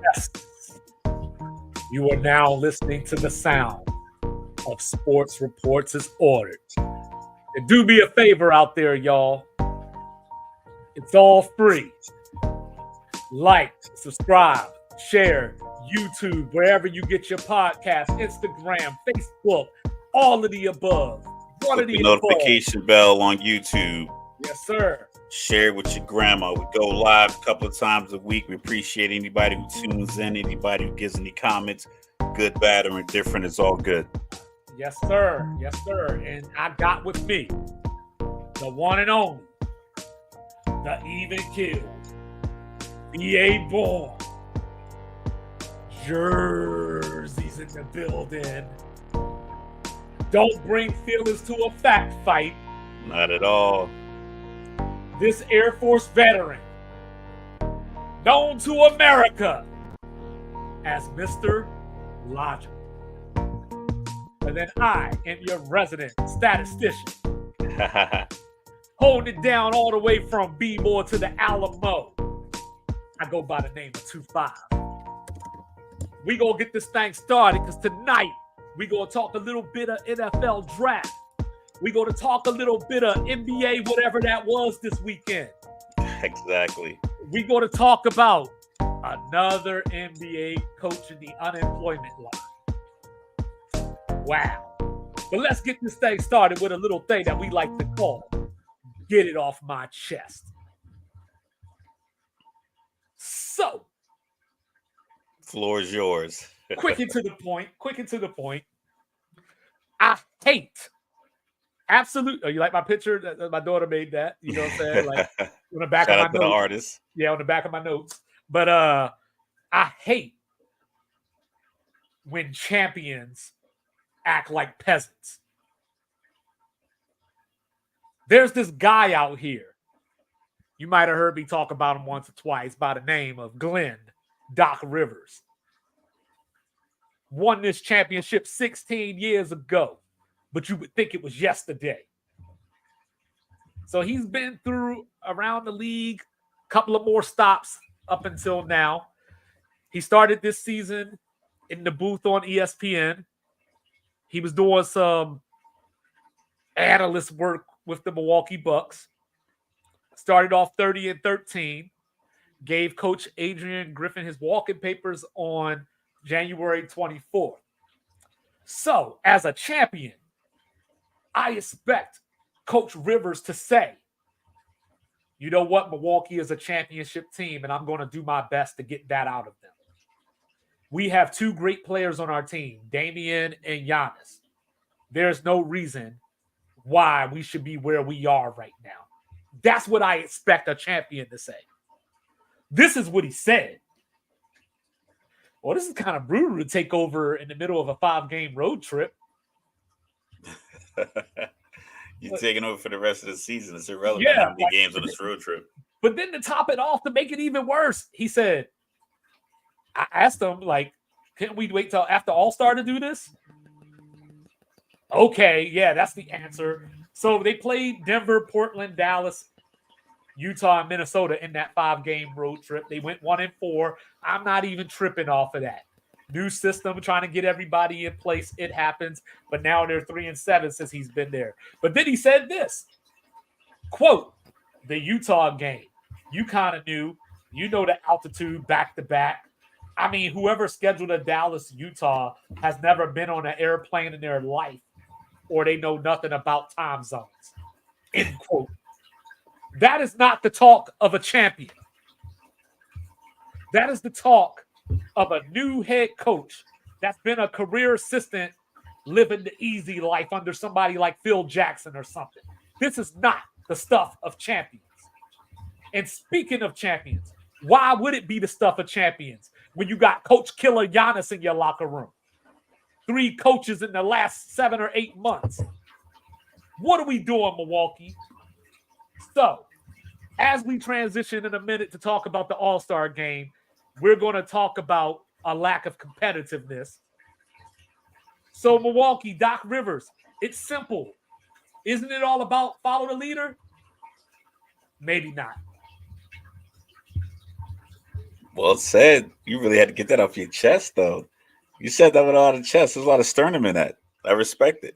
Yes, you are now listening to the sound of Sports Reports as Ordered. And do me a favor out there, y'all. It's all free. Like, subscribe, share, YouTube, wherever you get your podcast, Instagram, Facebook, all of the above. One Click of the the notification bell on YouTube. Yes, sir. Share it with your grandma. We go live a couple of times a week. We appreciate anybody who tunes in, anybody who gives any comments, good, bad, or indifferent. It's all good. Yes, sir. Yes, sir. And I got with me the one and only, the even killed, EA born, Jersey's in the building. Don't bring feelings to a fact fight. Not at all. This Air Force veteran, known to America as Mr. Logic. And then I am your resident statistician, holding it down all the way from B-More to the Alamo. I go by the name of 25. We gonna get this thing started because tonight we gonna talk a little bit of NFL draft. We gonna talk a little bit of NBA, whatever that was this weekend. Exactly. We gonna talk about another NBA coach in the unemployment line. Wow. But let's get this thing started with a little thing that we like to call get it off my chest. So, floor is yours. quick and to the point. I hate absolute. Oh, you like my picture? My daughter made that. You know what I'm saying? Like on the back Shout of out my to notes. the artist. Yeah, on the back of my notes. But I hate when champions act like peasants. There's this guy out here. You might have heard me talk about him once or twice by the name of Glenn Doc Rivers. Won this championship 16 years ago, but you would think it was yesterday. So he's been through around the league, a couple of more stops up until now. He started this season in the booth on ESPN. He was doing some analyst work with the Milwaukee Bucks. Started off 30-13. Gave Coach Adrian Griffin his walking papers on January 24th. So, as a champion, I expect Coach Rivers to say, you know what, Milwaukee is a championship team, and I'm going to do my best to get that out of them. We have two great players on our team, Damian and Giannis. There's no reason why we should be where we are right now. That's what I expect a champion to say. This is what he said. Well, this is kind of brutal to take over in the middle of a 5-game road trip. You're taking over for the rest of the season. It's irrelevant how many games on this road trip. But then to top it off, to make it even worse, he said, I asked him, like, can't we wait till after All-Star to do this? Okay, yeah, that's the answer. So they played Denver, Portland, Dallas, Utah, and Minnesota in that 5-game road trip. They went 1-4. I'm not even tripping off of that. New system, trying to get everybody in place. It happens. But now they're 3-7 since he's been there. But then he said this, quote, the Utah game. You kind of knew. You know the altitude back-to-back. I mean, whoever scheduled a Dallas, Utah has never been on an airplane in their life, or they know nothing about time zones. End quote. That is not the talk of a champion. That is the talk of a new head coach that's been a career assistant living the easy life under somebody like Phil Jackson or something. This is not the stuff of champions. And speaking of champions, why would it be the stuff of champions when you got Coach Killer Giannis in your locker room? 3 coaches in the last 7 or 8 months. What are we doing, Milwaukee? So, as we transition in a minute to talk about the All-Star game, we're going to talk about a lack of competitiveness. So, Milwaukee, Doc Rivers, it's simple. Isn't it all about follow the leader? Maybe not. Well said. You really had to get that off your chest, though. You said that with a lot of chest. There's a lot of sternum in that. I respect it.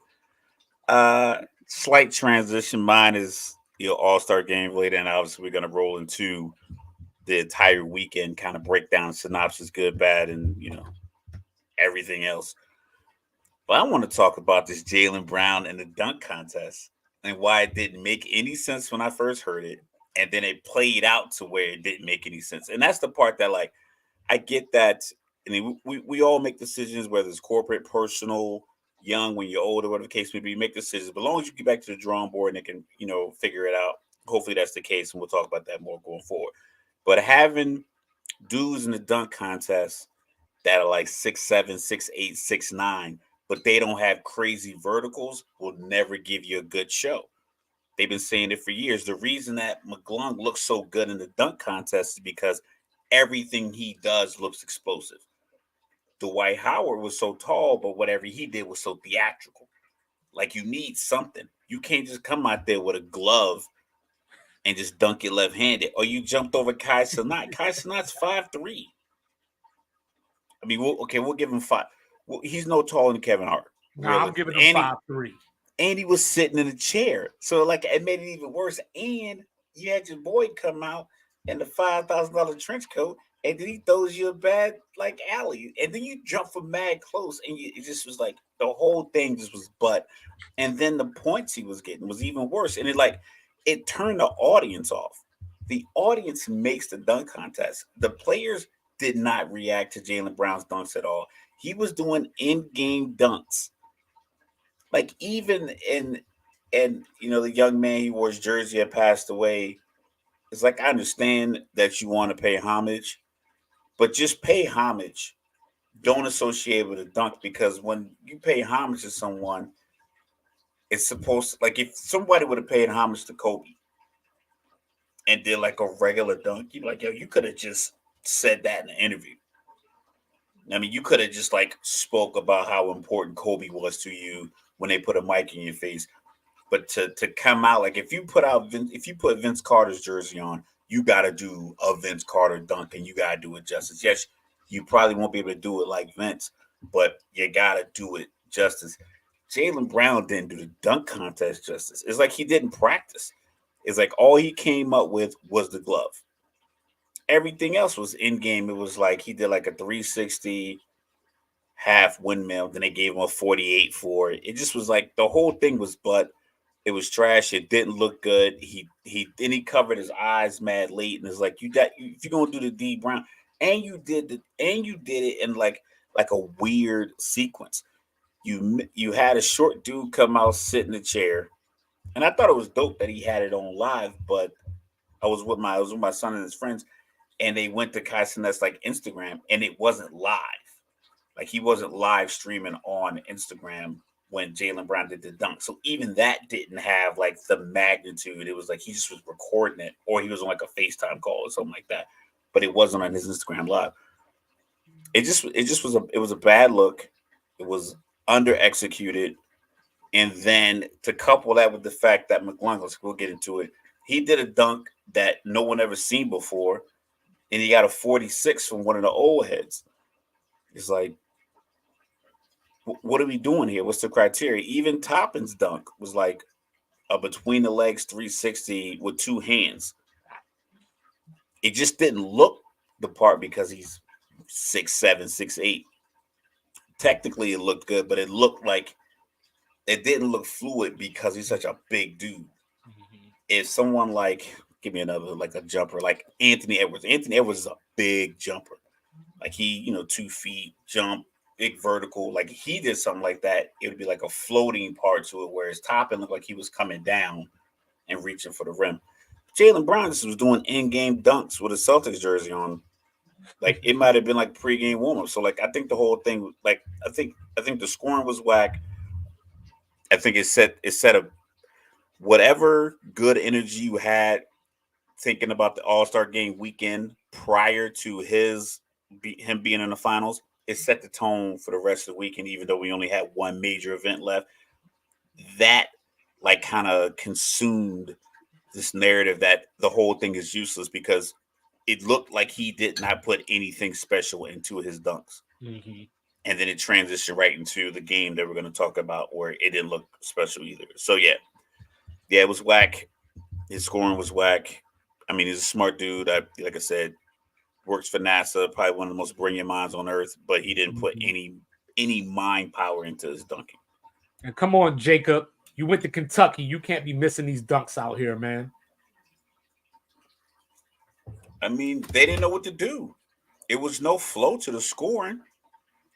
Slight transition. Mine is All Star game later, and obviously we're gonna roll into the entire weekend, kind of break down synopsis, good, bad, and everything else. But I want to talk about this Jalen Brown and the dunk contest and why it didn't make any sense when I first heard it, and then it played out to where it didn't make any sense. And that's the part that, like, I get that. I mean, we all make decisions, whether it's corporate, personal, young, when you're older, whatever the case may be, you make decisions. But as long as you get back to the drawing board and they can, figure it out, hopefully that's the case. And we'll talk about that more going forward. But having dudes in the dunk contest that are like 6'7", 6'8", 6'9", but they don't have crazy verticals will never give you a good show. They've been saying it for years. The reason that McClung looks so good in the dunk contest is because everything he does looks explosive. Dwight Howard was so tall, but whatever he did was so theatrical. Like, you need something. You can't just come out there with a glove and just dunk it left-handed. Or you jumped over Kai Cenat. Kai Cenat's 5'3". I mean, we'll give him five. Well, he's no taller than Kevin Hart. Nah, I'm Really. giving him 5'3". And he was sitting in a chair. So, like, it made it even worse. And you had your boy come out in the $5,000 trench coat, and then he throws you a bad, like, alley. And then you jump from mad close, and it just was like the whole thing just was butt. And then the points he was getting was even worse. And it turned the audience off. The audience makes the dunk contest. The players did not react to Jalen Brown's dunks at all. He was doing in-game dunks. Like, even the young man he wore his jersey had passed away. It's like, I understand that you want to pay homage, but just pay homage. Don't associate with a dunk, because when you pay homage to someone, it's supposed to, like, if somebody would have paid homage to Kobe and did like a regular dunk, you'd be like, yo, you could have just said that in an interview. I mean, you could have just like spoke about how important Kobe was to you when they put a mic in your face. But to come out, like, if you put Vince Carter's jersey on, you got to do a Vince Carter dunk, and you got to do it justice. Yes, you probably won't be able to do it like Vince, but you got to do it justice. Jalen Brown didn't do the dunk contest justice. It's like he didn't practice. It's like all he came up with was the glove. Everything else was in game. It was like he did like a 360 half windmill. Then they gave him a 48 for it. It just was like the whole thing was butt. It was trash. It didn't look good. He covered his eyes mad late, and it's like, if you're gonna do the D Brown, and you did it in like a weird sequence. You had a short dude come out, sit in the chair, and I thought it was dope that he had it on live. But I was with my son and his friends, and they went to Kai Cenat's like Instagram, and it wasn't live. Like, he wasn't live streaming on Instagram when Jalen Brown did the dunk. So even that didn't have like the magnitude. It was like he just was recording it, or he was on like a FaceTime call or something like that. But it wasn't on his Instagram live. It was a bad look. It was under executed. And then to couple that with the fact that McClung, we'll get into it, he did a dunk that no one ever seen before, and he got a 46 from one of the old heads. It's like, what are we doing here? What's the criteria? Even Toppin's dunk was like a between the legs 360 with two hands. It just didn't look the part because he's 6'7", 6'8". Technically, it looked good, but it looked like it didn't look fluid because he's such a big dude. Mm-hmm. If someone like, give me another, like a jumper, like Anthony Edwards. Anthony Edwards is a big jumper. Like, he, 2 feet, jump, big vertical. Like, he did something like that, it would be like a floating part to it, where his Toppin looked like he was coming down and reaching for the rim. Jalen Brown just was doing in-game dunks with a Celtics jersey on. Like, it might have been like pregame warm-up. So, like, I think the whole thing, like, I think the scoring was whack. I think it set a whatever good energy you had thinking about the All-Star game weekend prior to him being in the finals. It set the tone for the rest of the weekend, even though we only had one major event left. That, like, kind of consumed this narrative that the whole thing is useless, because it looked like he did not put anything special into his dunks. Mm-hmm. And then it transitioned right into the game that we're going to talk about where it didn't look special either. So yeah, it was whack. His scoring was whack. I mean, he's a smart dude. Like I said, works for NASA, probably one of the most brilliant minds on earth. But he didn't put any mind power into his dunking. And come on, Jacob, you went to Kentucky. You can't be missing these dunks out here, man. I mean, they didn't know what to do. It was no flow to the scoring.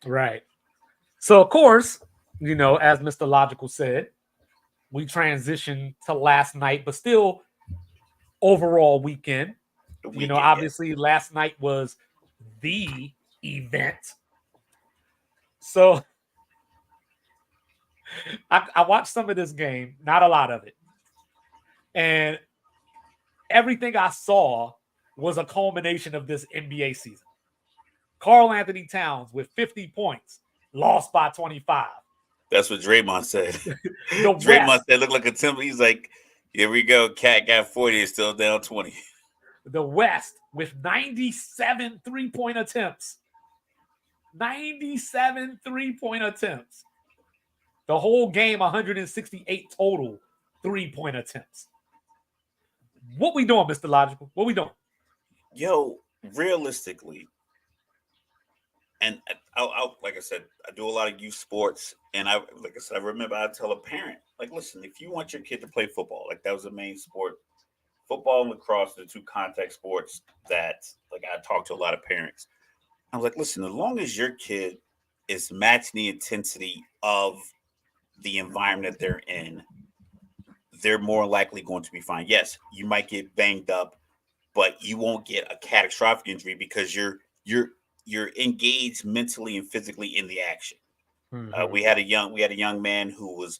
Right. So, of course, as Mr. Logical said, we transitioned to last night, but still overall weekend. Obviously last night was the event. So I watched some of this game, not a lot of it. And everything I saw was a culmination of this NBA season. Karl Anthony Towns with 50 points, lost by 25. That's what Draymond said. Draymond said, look like a temple. He's like, here we go. Cat got 40, is still down 20. The West with 97 3-point attempts. 97 3-point attempts. The whole game, 168 total 3-point attempts. What we doing, Mr. Logical? What we doing? Yo, realistically, and I'll like I said, I do a lot of youth sports, and I remember I tell a parent, like, listen, if you want your kid to play football, like that was the main sport. Football and lacrosse are the two contact sports that, like, I talk to a lot of parents. I was like, listen, as long as your kid is matching the intensity of the environment they're in, they're more likely going to be fine. Yes, you might get banged up, but you won't get a catastrophic injury because you're engaged mentally and physically in the action. Mm-hmm. We had a young man who was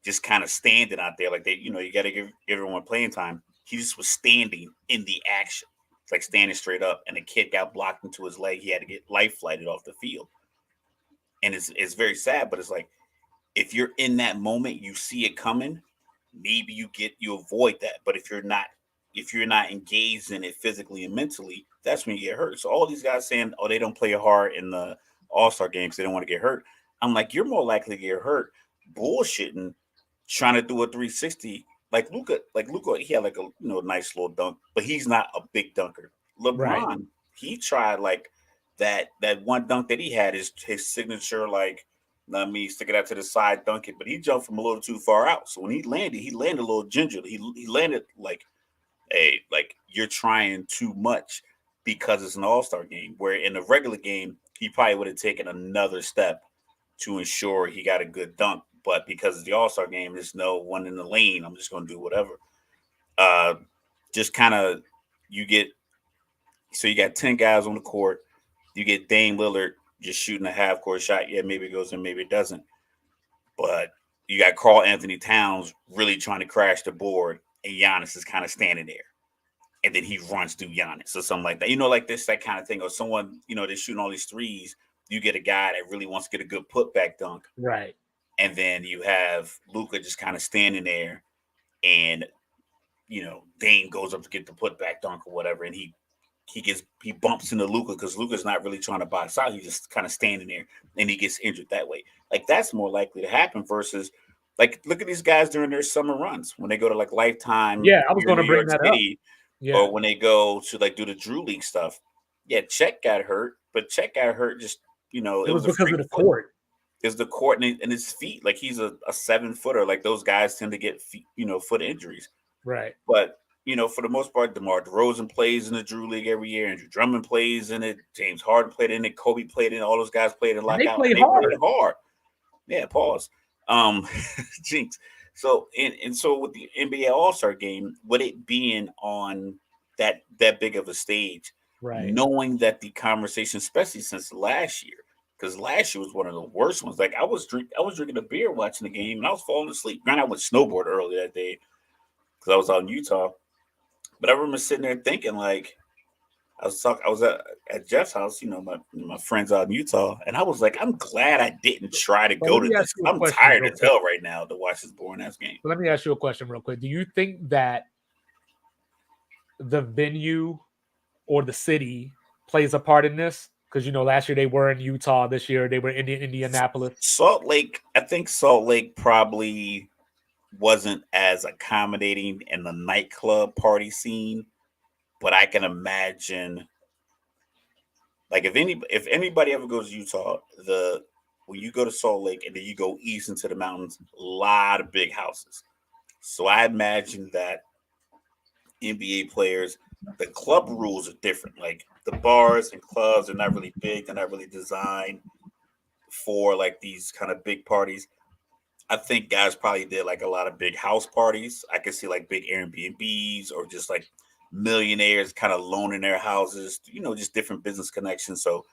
just kind of standing out there, like you got to give everyone playing time. He just was standing in the action, like standing straight up, and the kid got blocked into his leg. He had to get life flighted off the field, and it's very sad. But it's like, if you're in that moment, you see it coming, maybe you avoid that. But if you're not engaged in it physically and mentally, that's when you get hurt. So all these guys saying, oh, they don't play hard in the All-Star games, they don't want to get hurt. I'm like, you're more likely to get hurt bullshitting, trying to do a 360. Like Luka, he had like a nice little dunk, but he's not a big dunker. LeBron, right. He tried like that one dunk that he had is his signature, like, stick it out to the side, dunk it, but he jumped from a little too far out. So when he landed a little gingerly. He landed like, hey, like you're trying too much because it's an All-Star game. Where in a regular game, he probably would have taken another step to ensure he got a good dunk. But because it's the All-Star game, there's no one in the lane. I'm just going to do whatever. Just kind of you got 10 guys on the court. You get Dame Lillard just shooting a half-court shot. Yeah, maybe it goes in, maybe it doesn't. But you got Karl Anthony Towns really trying to crash the board, and Giannis is kind of standing there. And then he runs through Giannis or something like that. Like this, that kind of thing. Or someone, they're shooting all these threes. You get a guy that really wants to get a good putback dunk. Right. And then you have Luka just kind of standing there, and Dame goes up to get the putback dunk or whatever, and he bumps into Luka because Luka's not really trying to box out. He's just kind of standing there, and he gets injured that way. Like, that's more likely to happen versus, like, look at these guys during their summer runs when they go to like Lifetime. Yeah, I was going to bring that up. Yeah. Or when they go to like do the Drew League stuff. Yeah, Chet got hurt, but Chet got hurt just it was because of the court. It's the court and his feet. Like, he's a 7-footer. Like, those guys tend to get feet, foot injuries. Right. But for the most part, DeMar DeRozan plays in the Drew League every year. Andrew Drummond plays in it. James Harden played in it. Kobe played in it. All those guys played in lockout. They played hard. Yeah, pause. Jinx. So so with the NBA All-Star game, with it being on that big of a stage, right? Knowing that the conversation, especially since last year, because last year was one of the worst ones. Like, I was drinking a beer watching the game, and I was falling asleep. Granted, I went snowboard earlier that day because I was out in Utah. But I remember sitting there thinking, like, I was at Jeff's house, my friends out in Utah, and I was like, I'm glad I didn't try to go to this. I'm tired as hell right now to watch this boring ass game. Let me ask you a question real quick. Do you think that the venue or the city plays a part in this? Because last year they were in Utah. This year they were in Indianapolis. Salt Lake, I think Salt Lake probably wasn't as accommodating in the nightclub party scene, but I can imagine, like, if anybody ever goes to Utah, when you go to Salt Lake and then you go east into the mountains, a lot of big houses. So I imagine that NBA players, the club rules are different. Like the bars and clubs are not really big, they're not really designed for like these kind of big parties. I think guys probably did like a lot of big house parties. I could see like big Airbnbs or just like millionaires kind of loaning their houses, just different business connections. So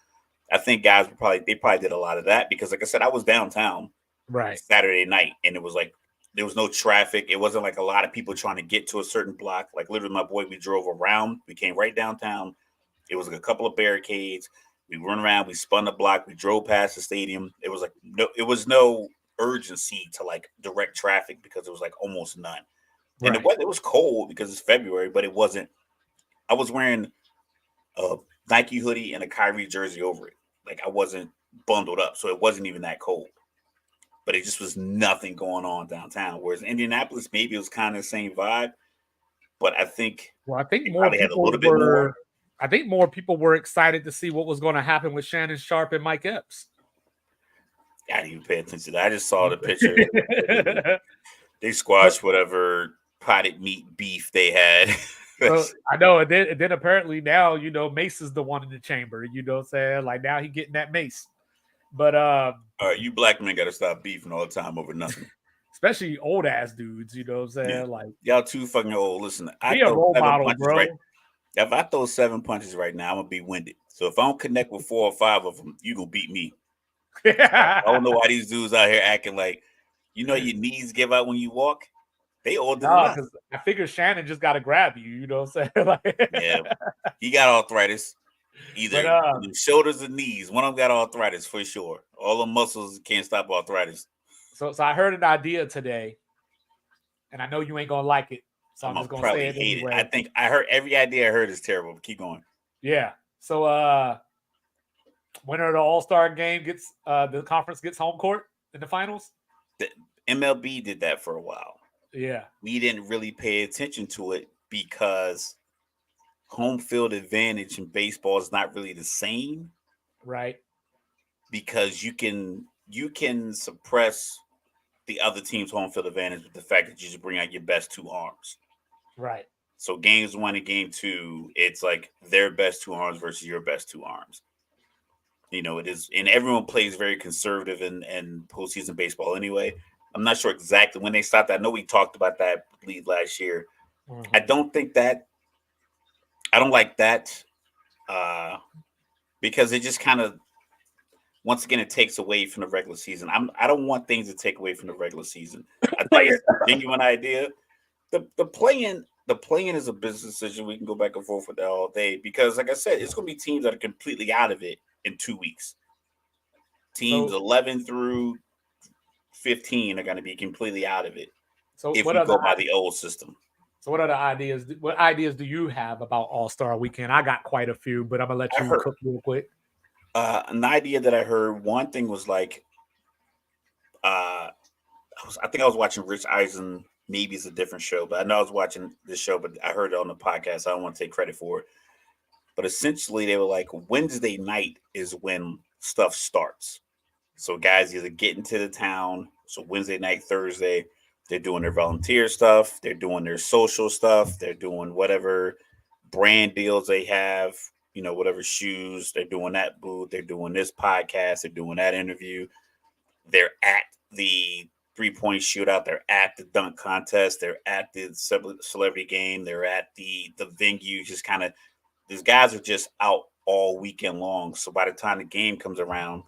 I think guys they probably did a lot of that because, like I said, I was downtown Right. Saturday night and it was like there was no traffic. It wasn't like a lot of people trying to get to a certain block. Like literally, my boy, we drove around. We came right downtown. It was like a couple of barricades. We run around. We spun the block. We drove past the stadium. It was like no urgency to like direct traffic because there was like almost none. And Right. it was cold because it's February, but it wasn't. I was wearing a Nike hoodie and a Kyrie jersey over it. Like I wasn't bundled up, so it wasn't even that cold. But it just was nothing going on downtown. Whereas Indianapolis, maybe it was kind of the same vibe, but I think Well, I think they more probably had a people little bit more. were. I think more people were excited to see what was going to happen with Shannon Sharp and Mike Epps. I didn't even pay attention to that. I just saw the picture. They squashed whatever potted meat beef they had. So I know, and then apparently now Mace is the one in the chamber. You know what I'm saying? Like now he getting that Mace, but All right, you black men got to stop beefing all the time over nothing. especially old ass dudes. You know what I'm saying? Yeah. Like Y'all too fucking old. Listen, be a role model, punches bro. right. If I throw 7 punches right now, I'm gonna be winded. So if I don't connect with 4 or 5 of them, you gonna beat me. I don't know why these dudes out here acting like, your knees give out when you walk. They older than us. Because I figure Shannon just got to grab you. You know what I'm saying? Like, Yeah, he got arthritis. Either the shoulders or knees. One of them got arthritis for sure. All the muscles can't stop arthritis. So I heard an idea today, and I know you ain't gonna like it, so I'm just gonna say it anyway. I think I heard every idea I heard is terrible. Keep going. Yeah. So winner of the All-Star game gets the conference gets home court in the finals. The MLB did that for a while. Yeah. We didn't really pay attention to it because home field advantage in baseball is not really the same. Right. Because you can suppress the other team's home field advantage with the fact that you just bring out your best 2 arms. Right. So games 1 and game 2, it's like their best 2 arms versus your best 2 arms. It is, and everyone plays very conservative in postseason baseball anyway. I'm not sure exactly when they stopped. I know we talked about that lead last year. Mm-hmm. I don't like that because it just kind of, once again, it takes away from the regular season. I don't want things to take away from the regular season. I think it's a genuine idea. The play-in is a business decision. We can go back and forth with that all day because, like I said, it's going to be teams that are completely out of it in 2 weeks. Teams 11 through 15 are going to be completely out of it. So if we go by the old system. So what other ideas? What ideas do you have about All-Star Weekend? I got quite a few, but I'm gonna let you cook real quick. An idea that I heard, one thing was like, I think I was watching Rich Eisen. Maybe it's a different show, but I know I was watching this show, but I heard it on the podcast. So I don't want to take credit for it. But essentially, they were like, Wednesday night is when stuff starts. So guys either get into the town. So Wednesday night, Thursday, they're doing their volunteer stuff. They're doing their social stuff. They're doing whatever brand deals they have. Whatever shoes, they're doing that booth, they're doing this podcast, they're doing that interview. They're at the 3-point shootout, they're at the dunk contest, they're at the celebrity game, they're at the venue. Just kind of, these guys are just out all weekend long. So by the time the game comes around,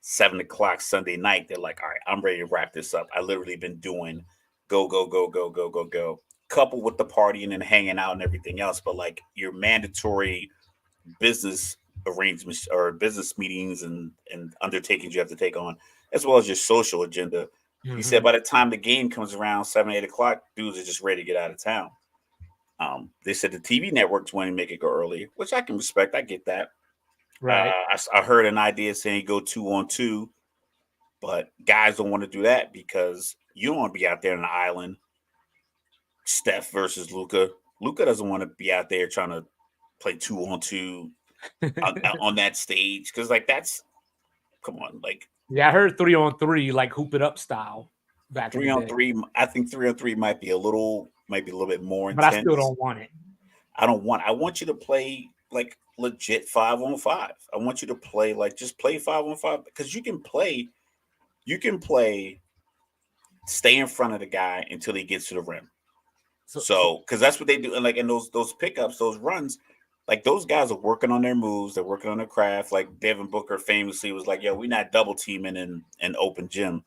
7:00 Sunday night, they're like, all right, I'm ready to wrap this up. I literally been doing go, coupled with the partying and hanging out and everything else. But like your mandatory business arrangements or business meetings and undertakings you have to take on, as well as your social agenda. Mm-hmm. He said by the time the game comes around 7-8 o'clock, dudes are just ready to get out of town. They said the TV networks want to make it go early, which I can respect. I get that. Right. I heard an idea saying go 2-on-2, but guys don't want to do that because you don't want to be out there on the island. Steph versus Luca. Luca doesn't want to be out there trying to play 2-on-2 on that stage because, like, that's come on, like. Yeah, I heard 3-on-3, like hoop it up style back in the day. 3-on-3. I think 3-on-3 might be a little bit more But intense. I still don't want it. I want you to play like legit 5-on-5. I want you to play like just play 5-on-5 because you can play, stay in front of the guy until he gets to the rim. So because that's what they do, and like in those pickups, those runs, like those guys are working on their moves, they're working on their craft. Like Devin Booker famously was like, "Yo, we're not double teaming in an open gym."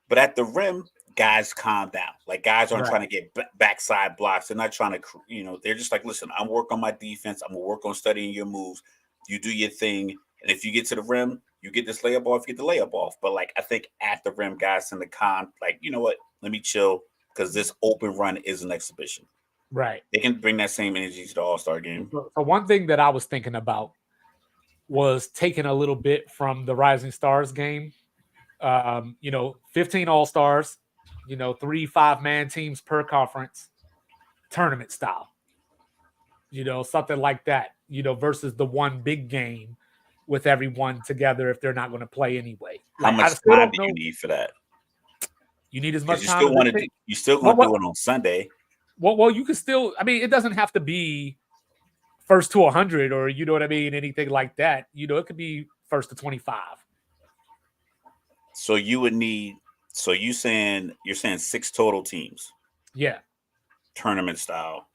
But at the rim, guys calm down. Like guys aren't trying to get backside blocks. They're not trying to, they're just like, listen, I'm working on my defense. I'm gonna work on studying your moves. You do your thing, and if you get to the rim, you get this layup off. You get the layup off. But like I think at the rim, guys tend to like, you know what? Let me chill because this open run is an exhibition. Right. They can bring that same energy to the All-Star game. So one thing that I was thinking about was taking a little bit from the Rising Stars game. 15 All-Stars, 3 5-man teams per conference, tournament style. Something like that, versus the one big game with everyone together if they're not going to play anyway. How much time do you need for that? You need as much time. You still want to do it on Sunday. Well, you can still. I mean, it doesn't have to be first to 100 or anything like that. It could be first to 25. So you would need. So you're saying 6 total teams. Yeah. Tournament style.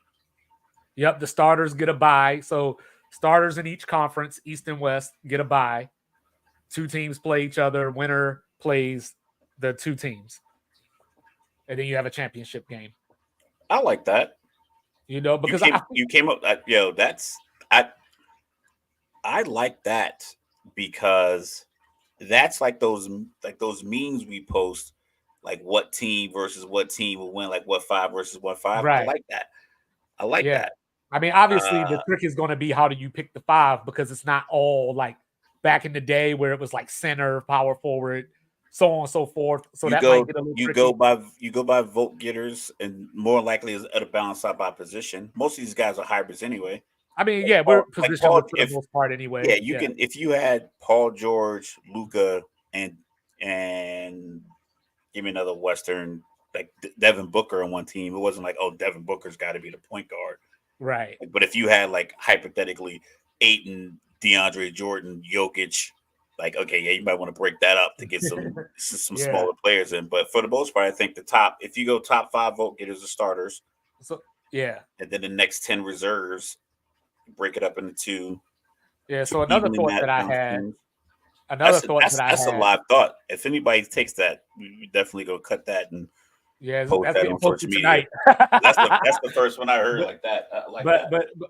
Yep. The starters get a bye. So starters in each conference, East and West, get a bye. 2 teams play each other. Winner plays the 2 teams. And then you have a championship game. I like that. Because you came up. I like that because that's like those memes we post, like what team versus what team will win, like what 5 versus what 5. Right. I like that. I mean, obviously, the trick is going to be how do you pick the 5 because it's not all like back in the day where it was like center, power forward, so on and so forth. So might get a little tricky. You go by vote getters, and more likely is at a balance out by position. Most of these guys are hybrids anyway. I mean, yeah, we're positioned for the most part anyway. Yeah, you can if you had Paul George, Luca, and give me another Western like Devin Booker on one team. It wasn't like, oh, Devin Booker's got to be the point guard, right? But if you had like hypothetically Ayton, DeAndre Jordan, Jokic, like okay, yeah, you might want to break that up to get some smaller players in. But for the most part, I think if you go top 5 vote getters are starters. So yeah, and then the next 10 reserves. Break it up into 2. Yeah. So another thought that I had. That's a live thought. If anybody takes that, we definitely go cut that and post that on social media. That's the first one I heard like that.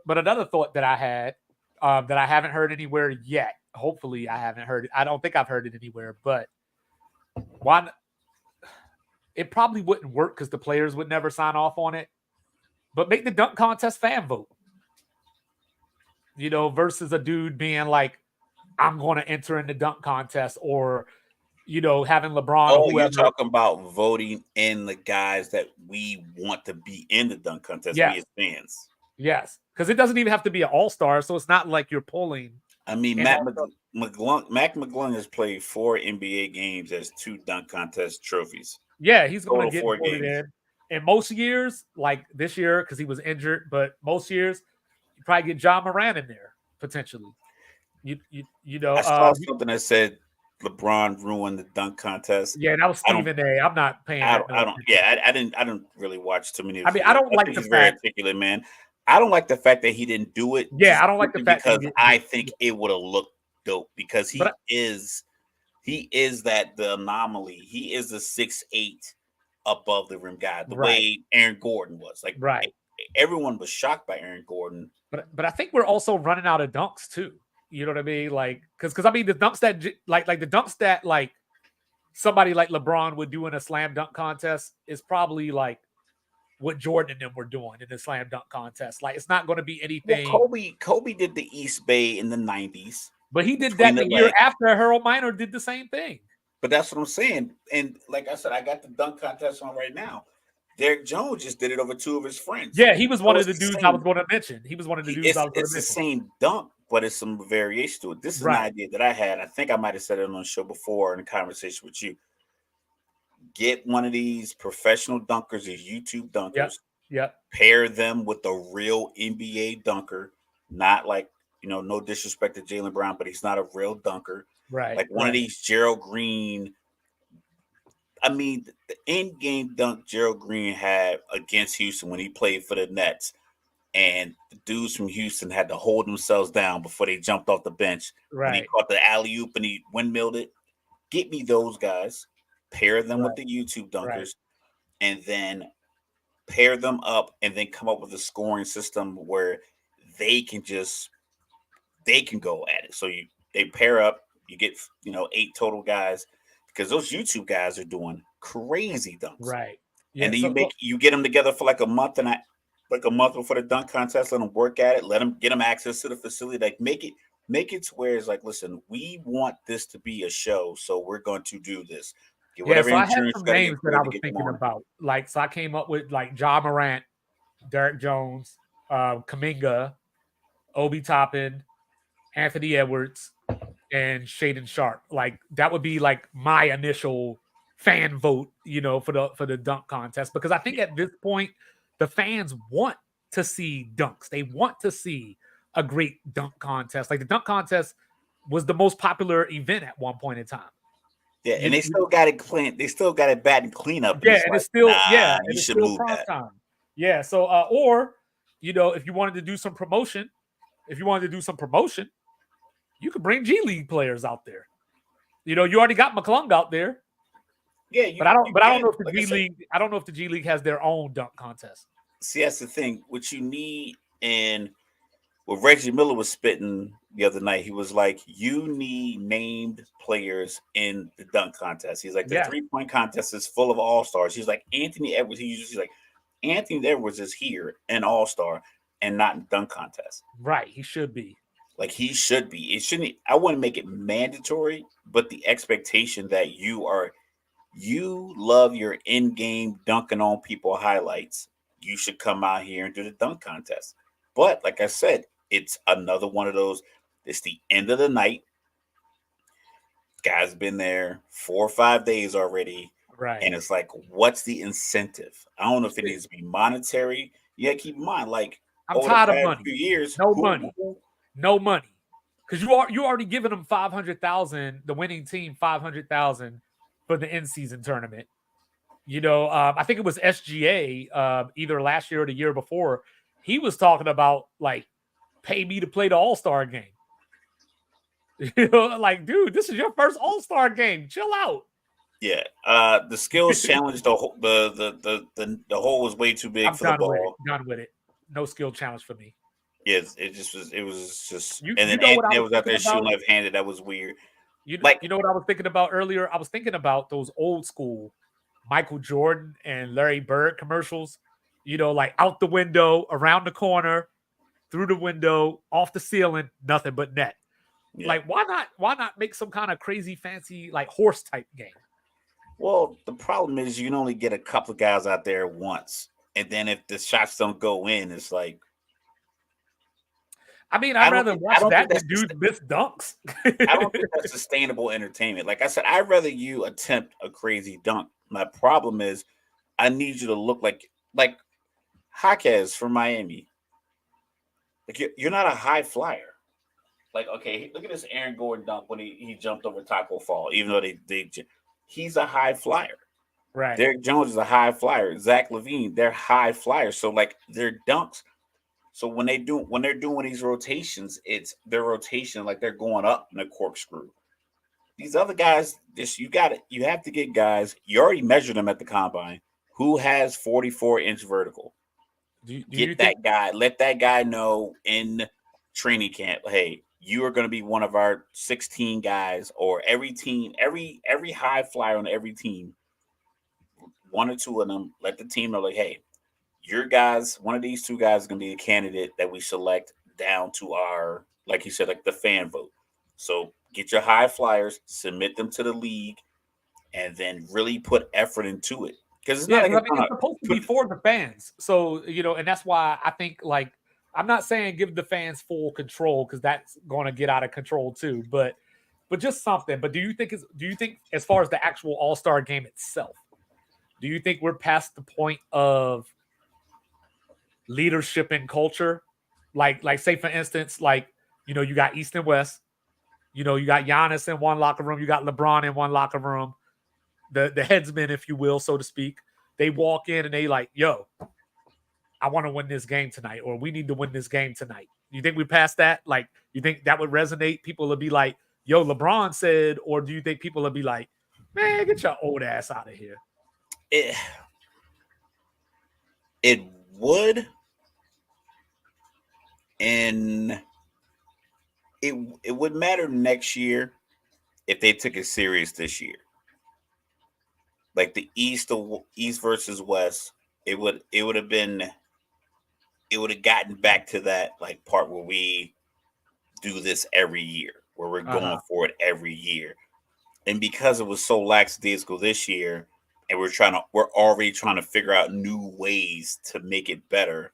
But another thought that I had that I haven't heard anywhere yet. Hopefully, I haven't heard it. I don't think I've heard it anywhere. But one, it probably wouldn't work because the players would never sign off on it. But make the dunk contest fan vote. Versus a dude being like, I'm going to enter in the dunk contest or, having LeBron. Oh, you're talking about voting in the guys that we want to be in the dunk contest. Yes. We as fans. Yes. Because it doesn't even have to be an all-star. So it's not like you're pulling. I mean, Mac McClung has played 4 NBA games as 2 dunk contest trophies. Yeah, he's going to get voted in. And most years, like this year, because he was injured, but most years, you probably get John Moran in there potentially. I saw something that said LeBron ruined the dunk contest. Yeah, that was Stephen A. I'm not paying. I didn't really watch too many. I mean, I don't like the fact. Very articulate man. I don't like the fact that he didn't do it. Yeah, I don't like the fact because I think it would have looked dope because he is the anomaly. He is the 6'8" above the rim guy, the way Aaron Gordon was. Like everyone was shocked by Aaron Gordon. But I think we're also running out of dunks too. You know what I mean? Like, because I mean the dunks that like the dunks that like somebody like LeBron would do in a slam dunk contest is probably like what Jordan and them were doing in the slam dunk contest. Like it's not going to be Well, anything. Kobe did the East Bay in the 90s But he did between that the the year legs. after Harold Miner did the same thing. But that's what I'm saying. And like I said, I got the dunk contest on right now. Derek Jones just did it over two of his friends. Yeah, he was one So of it's the the dudes I was same. going to mention. He was one of the dudes I was going It's to the mention. same dunk, but it's some variation to it. This is an Right. idea that I had. I think I might have said it on the show before in a conversation with you. Get one of these professional dunkers, these YouTube Yep. dunkers, Yep. pair them with a real NBA dunker, not like, no disrespect to Jaylen Brown, but he's not a real dunker. Right. Like one of these Gerald Green. I mean, the end game dunk Gerald Green had against Houston when he played for the Nets, and the dudes from Houston had to hold themselves down before they jumped off the bench when he Right. caught the alley oop and he windmilled it. Get me those guys, pair them with Right. the YouTube Right. dunkers, and then pair them up, and then come up with a scoring system where they can go at it. So they pair up, you get 8 total guys because those YouTube guys are doing crazy dunks. Right. Yeah. And then So you get them together for like a month before the dunk contest. Let them work at it. Let them get them access to the facility. Like make it to where it's like, listen, we want this to be a show, so we're going to do this. Get yeah, whatever so I had insurance some you got to get names that cleared I to was get them thinking on. about. Like, so I came up with like Ja Morant, Derek Jones, Kaminga, Obi Toppin, Anthony Edwards, and Shaden Sharp. Like that would be like my initial fan vote, for the dunk contest, because I think at this point the fans want to see dunks. They want to see a great dunk contest. Like the dunk contest was the most popular event at one point in time. Yeah, and You, they you, still got it clean. They still got it bad and clean up, and yeah, it's and like, it's still nah, you and it's should still move prime that. time. Yeah, so or if you wanted to do some promotion, you could bring G League players out there. You already got McClung out there, Yeah, but I don't. you But I don't can. know if the Like I G said, League. I don't know if the G League has their own dunk contest. see, that's the thing. What you need, and what Reggie Miller was spitting the other night, he was like, you need named players in the dunk contest. He's like, the Yeah, 3-point contest is full of all-stars. He's like, Anthony Edwards. He's like, Anthony Edwards is here, an all-star, and not in dunk contest. right. He should be. Like he should be. It shouldn't. I wouldn't make it mandatory, but the expectation that you love your in-game dunking on people highlights, you should come out here and do the dunk contest. But like I said, it's another one of those. It's the end of the night. Guy's been there 4 or 5 days already, Right. and it's like, what's the incentive? I don't know if it needs to be monetary. Yeah, keep in mind, like I'm over the tired of past money. few years, No money. No money. Because you already given them 500,000. The winning team 500,000 for the in season tournament. I think it was SGA either last year or the year before. He was talking about like pay me to play the All-Star game. Like, dude, this is your first All-Star game. Chill out. Yeah, the skills challenge, the hole was way too big I'm for the done with it. ball. Done with it. No skill challenge for me. Yes, it was just, You and you then know what I Anthony was was out there thinking shooting about? left-handed. That was weird. You Like, you know what I was thinking about earlier? I was thinking about those old school Michael Jordan and Larry Bird commercials. Like out the window, around the corner, through the window, off the ceiling, nothing but net. yeah. Like why not make some kind of crazy fancy like horse type game? Well, the problem is you can only get a couple of guys out there once, and then if the shots don't go in, it's like, I mean, I I'd don't rather think I watch don't think that that's than dudes miss dunks. I don't think that's sustainable entertainment. Like I said, I'd rather you attempt a crazy dunk. My problem is I need you to look like Jaquez from Miami. Like you're not a high flyer. Like, okay, look at this Aaron Gordon dunk when he jumped over Taco Fall, even though he's a high flyer. Right. Derek Jones is a high flyer. Zach LaVine, they're high flyers. So like their dunks. So when they're doing these rotations, it's their rotation like they're going up in a corkscrew. These other guys, you have to get guys. You already measured them at the combine. Who has 44-inch vertical? Do you Get think that guy. Let that guy know in training camp. Hey, you are going to be one of our 16 guys, or every team, every high flyer on every team, one or two of them. Let the team know, like, hey, your guys, one of these two guys is going to be a candidate that we select down to our, like you said, like the fan vote. So get your high flyers, submit them to the league, and then really put effort into it. Because it's not Yeah, like because I it's mean gonna it's supposed to be put. for the fans. So, and that's why I think like I'm not saying give the fans full control because that's going to get out of control too, but just something. But do you think as far as the actual All-Star game itself, do you think we're past the point of leadership and culture? Like say for instance, like you got East and West, you got Giannis in one locker room, you got LeBron in one locker room, the headsmen, if you will, so to speak. They walk in and they like, yo, I want to win this game tonight, or we need to win this game tonight. You think we passed that? Like, you think that would resonate? People would be like, yo, LeBron said, or do you think people would be like, man, get your old ass out of here? It, it would, and it would matter next year if they took it serious this year. Like the East versus West, it would have been it would have gotten back to that like part where we do this every year, where we're going Uh-huh. for it every year. And because it was so lackadaisical this year, and we're already trying to figure out new ways to make it better.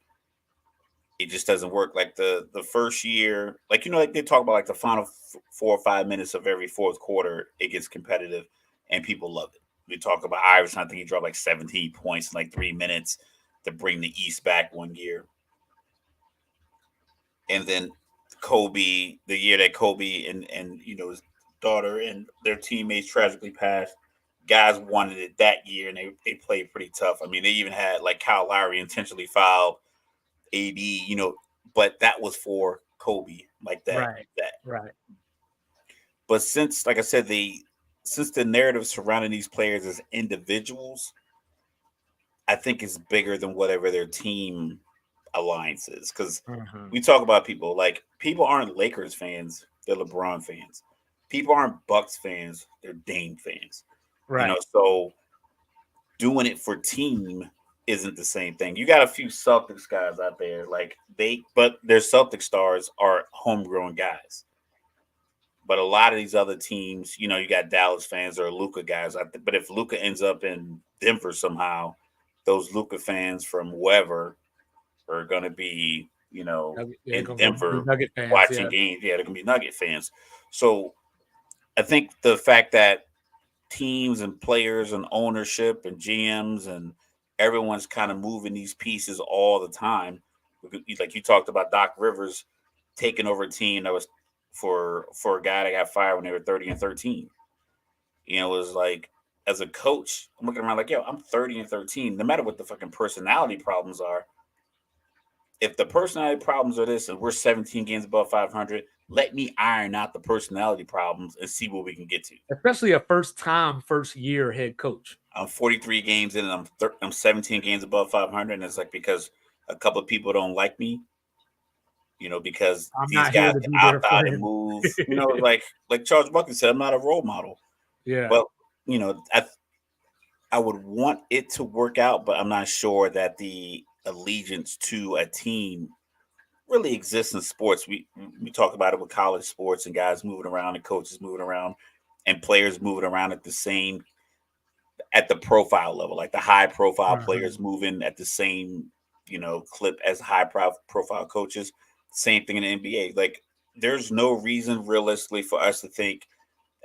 It just doesn't work. Like the first year, like like they talk about like the final 4 or 5 minutes of every fourth quarter, it gets competitive, and people love it. We talk about Iverson. I think he dropped like 17 points in like 3 minutes to bring the East back one year, and then Kobe, the year that Kobe and his daughter and their teammates tragically passed. Guys wanted it that year, and they played pretty tough. I mean, they even had like Kyle Lowry intentionally fouled AD, but that was for Kobe, like that. Right. That. Right. But since, like I said, since the narrative surrounding these players as individuals, I think it's bigger than whatever their team alliance is. Because Mhm. we talk about people like people aren't Lakers fans; they're LeBron fans. People aren't Bucks fans; they're Dame fans. Right. So doing it for team isn't the same thing. You got a few Celtics guys out there, but their Celtic stars are homegrown guys. But a lot of these other teams, you got Dallas fans or Luca guys. But if Luca ends up in Denver somehow, those Luca fans from wherever are going to be, Yeah, they're in gonna go be Denver Nugget fans. watching Yeah. games. Yeah, they're going to be Nugget fans. So I think the fact that teams and players and ownership and GMs and everyone's kind of moving these pieces all the time. Like you talked about Doc Rivers taking over a team that was for a guy that got fired when they were 30-13. It was like as a coach, I'm looking around like, yo, I'm 30-13. No matter what the fucking personality problems are, if the personality problems are this and we're 17 games above 500, let me iron out the personality problems and see what we can get to. Especially a first year head coach. I'm 43 games in, and I'm 17 games above 500, and it's like because a couple of people don't like me, because I'm these not here guys to can be their opt out and friend. move, like Charles Buckley said, I'm not a role model. Yeah. Well, I would want it to work out, but I'm not sure that the allegiance to a team really exists in sports. We talk about it with college sports and guys moving around and coaches moving around and players moving around at the profile level, like the high profile Mhm. players moving at the same, clip as high profile coaches. Same thing in the NBA. Like there's no reason realistically for us to think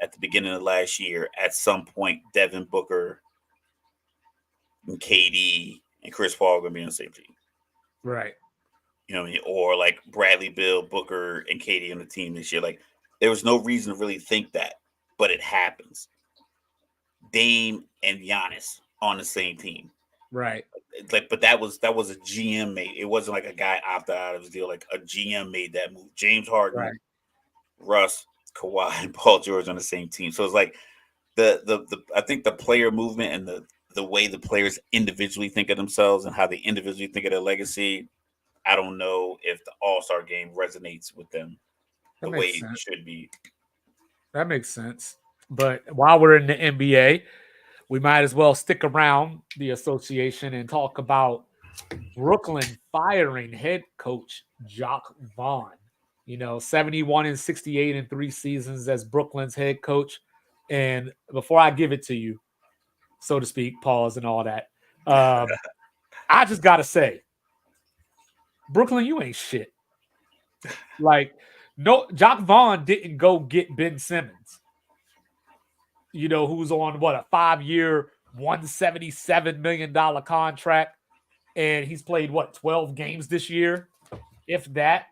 at the beginning of last year, at some point, Devin Booker and KD and Chris Paul are going to be on the same team. Right. What I mean? Or like Bradley Bill, Booker, and KD on the team this year. Like there was no reason to really think that, but it happens. Dame and Giannis on the same team. Right. Like, but that was a GM made. It wasn't like a guy opted out of his deal. Like a GM made that move. James Harden, Right. Russ, Kawhi, and Paul George on the same team. So it's like the I think the player movement and the way the players individually think of themselves and how they individually think of their legacy. I don't know if the All Star game resonates with them That the way makes it sense. should be. That makes sense. But while we're in the NBA, we might as well stick around the association and talk about Brooklyn firing head coach Jock Vaughn. 71 and 68 in 3 seasons as Brooklyn's head coach. And before I give it to you, so to speak, pause and all that, I just got to say, Brooklyn, you ain't shit. Like, no, Jock Vaughn didn't go get Ben Simmons, who's on a 5-year, $177 million contract. And he's played 12 games this year, if that.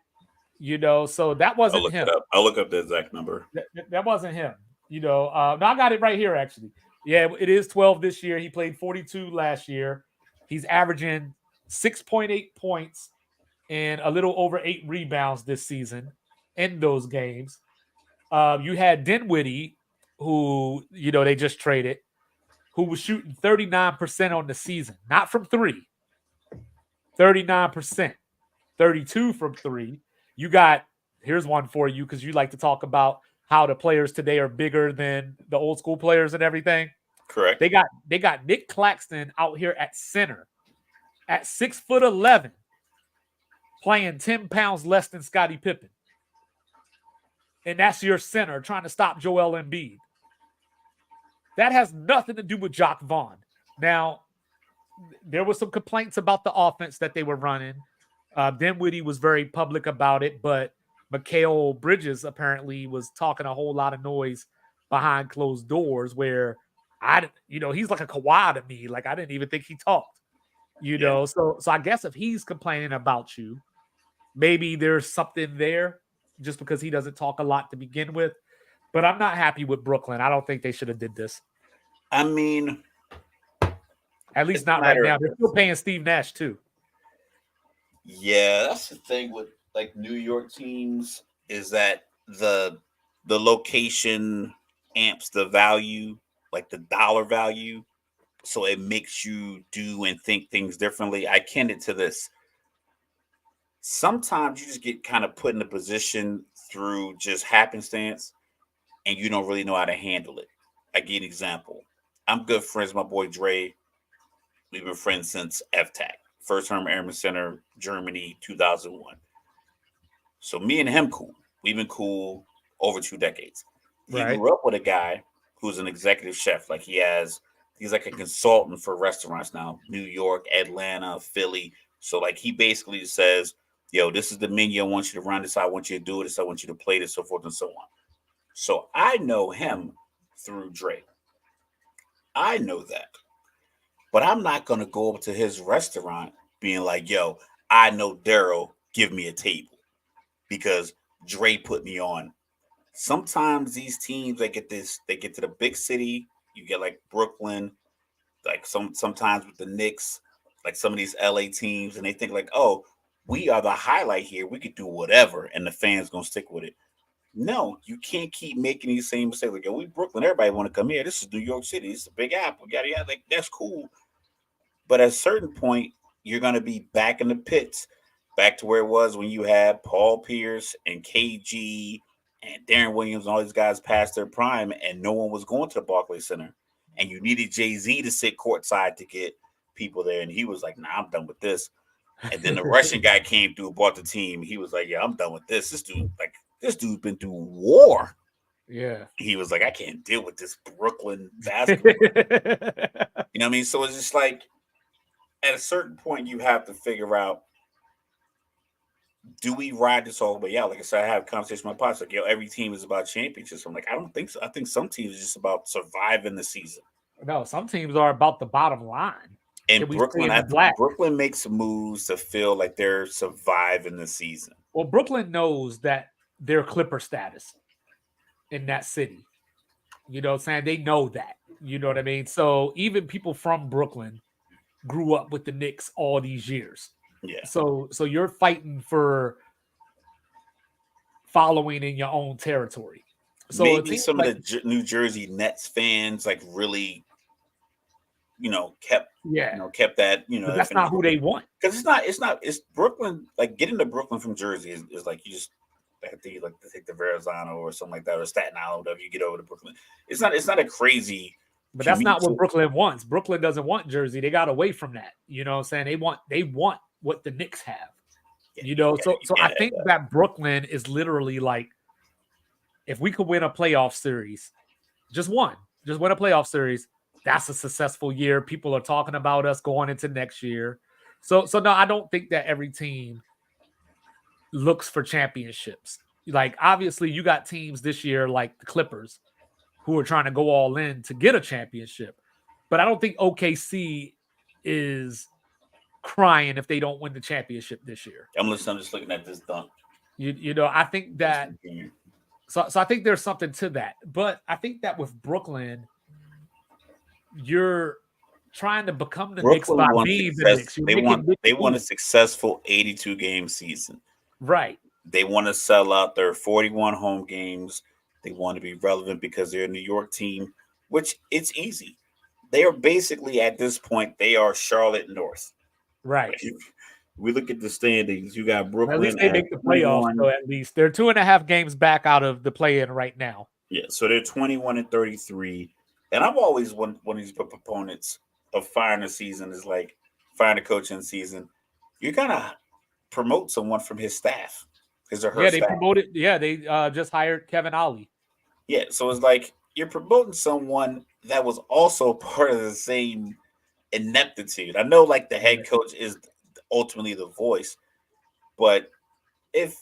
So that I'll wasn't look him. it up. I'll look up the exact number. That wasn't him. No, I got it right here, actually. Yeah, it is 12 this year. He played 42 last year. He's averaging 6.8 points and a little over 8 rebounds this season in those games. You had Dinwiddie, who, they just traded, who was shooting 39% on the season, not from three, 39%, 32 from three. You got, here's one for you because you like to talk about how the players today are bigger than the old school players and everything. Correct. They got Nick Claxton out here at center at 6'11", playing 10 pounds less than Scottie Pippen. And that's your center trying to stop Joel Embiid. That has nothing to do with Jock Vaughn. Now, there were some complaints about the offense that they were running. Dinwiddie was very public about it, but Mikal Bridges apparently was talking a whole lot of noise behind closed doors where he's like a Kawhi to me. Like, I didn't even think he talked, So I guess if he's complaining about you, maybe there's something there just because he doesn't talk a lot to begin with. But I'm not happy with Brooklyn. I don't think they should have did this. I mean, at least not right now. They're still paying Steve Nash too. Yeah, that's the thing with like New York teams is that the location amps the value, like the dollar value, so it makes you do and think things differently. I kin it to this. Sometimes you just get kind of put in a position through just happenstance and you don't really know how to handle it. I give you an example. I'm good friends with my boy Dre. We've been friends since FTAC, First Term Airman Center, Germany, 2001. So me and him cool. We've been cool over 2 decades. He grew up with a guy who's an executive chef. Like he's like a consultant for restaurants now, New York, Atlanta, Philly. So like he basically says, yo, this is the menu. I want you to run this. I want you to do this. I want you to play this, so forth and so on. So I know him through Dre. I know that. But I'm not going to go up to his restaurant being like, yo, I know Daryl, give me a table. Because Dre put me on. Sometimes these teams, they get to the big city. You get like Brooklyn, like sometimes with the Knicks, like some of these LA teams, and they think like, oh, we are the highlight here. We could do whatever, and the fans going to stick with it. No, you can't keep making these same mistakes. Like, yo, we Brooklyn, everybody want to come here. This is New York City. It's a Big Apple. Yada yada. Like, that's cool. But at a certain point, you're gonna be back in the pits, back to where it was when you had Paul Pierce and KG and Darren Williams and all these guys past their prime, and no one was going to the Barclays Center. And you needed Jay-Z to sit courtside to get people there. And he was like, nah, I'm done with this. And then the Russian guy came through, bought the team. He was like, yeah, I'm done with this. This dude been through war. Yeah. He was like, I can't deal with this Brooklyn basketball. You know what I mean? So it's just like, at a certain point, you have to figure out, do we ride this all the way out? Like I said, I have a conversation with my pops, like, yo, every team is about championships. I'm like, I don't think so. I think some teams are just about surviving the season. No, some teams are about the bottom line. And Brooklyn makes moves to feel like they're surviving the season. Well, Brooklyn knows that they're Clipper status in that city. You know what I'm saying? They know that. You know what I mean? So even people from Brooklyn grew up with the Knicks all these years. Yeah. So you're fighting for following in your own territory. So maybe some of the New Jersey Nets fans like really, kept that, But that's not who they want. Because it's Brooklyn. Like getting to Brooklyn from Jersey is like you just have to take the Verrazano or something like that, or Staten Island, whatever. You get over to Brooklyn. It's not a crazy But that's not what Brooklyn wants. Brooklyn doesn't want Jersey. They got away from that. You know what I'm saying? They want what the Knicks have. So I think that Brooklyn is literally like, if we could win a playoff series, just win a playoff series, that's a successful year. People are talking about us going into next year. So no, I don't think that every team looks for championships. Like, obviously, you got teams this year like the Clippers who are trying to go all in to get a championship. But I don't think OKC is crying if they don't win the championship this year. I'm just looking at this dunk. I think that so I think there's something to that. But I think that with Brooklyn, you're trying to become the Knicks by being the Knicks. They want a successful 82-game season. Right. They want to sell out their 41 home games. They want to be relevant because they're a New York team, which it's easy. They are basically, at this point, they are Charlotte North. Right. We look at the standings. You got Brooklyn. At least they make the playoffs, so at least they're 2.5 games back out of the play-in right now. Yeah, so they're 21-33. And I'm always one of these proponents of firing a season is like firing a coach in the season. You gotta promote someone from his staff. They promoted. Yeah, they just hired Kevin Ollie. Yeah, so it's like you're promoting someone that was also part of the same ineptitude. I know, like, the head coach is ultimately the voice, but if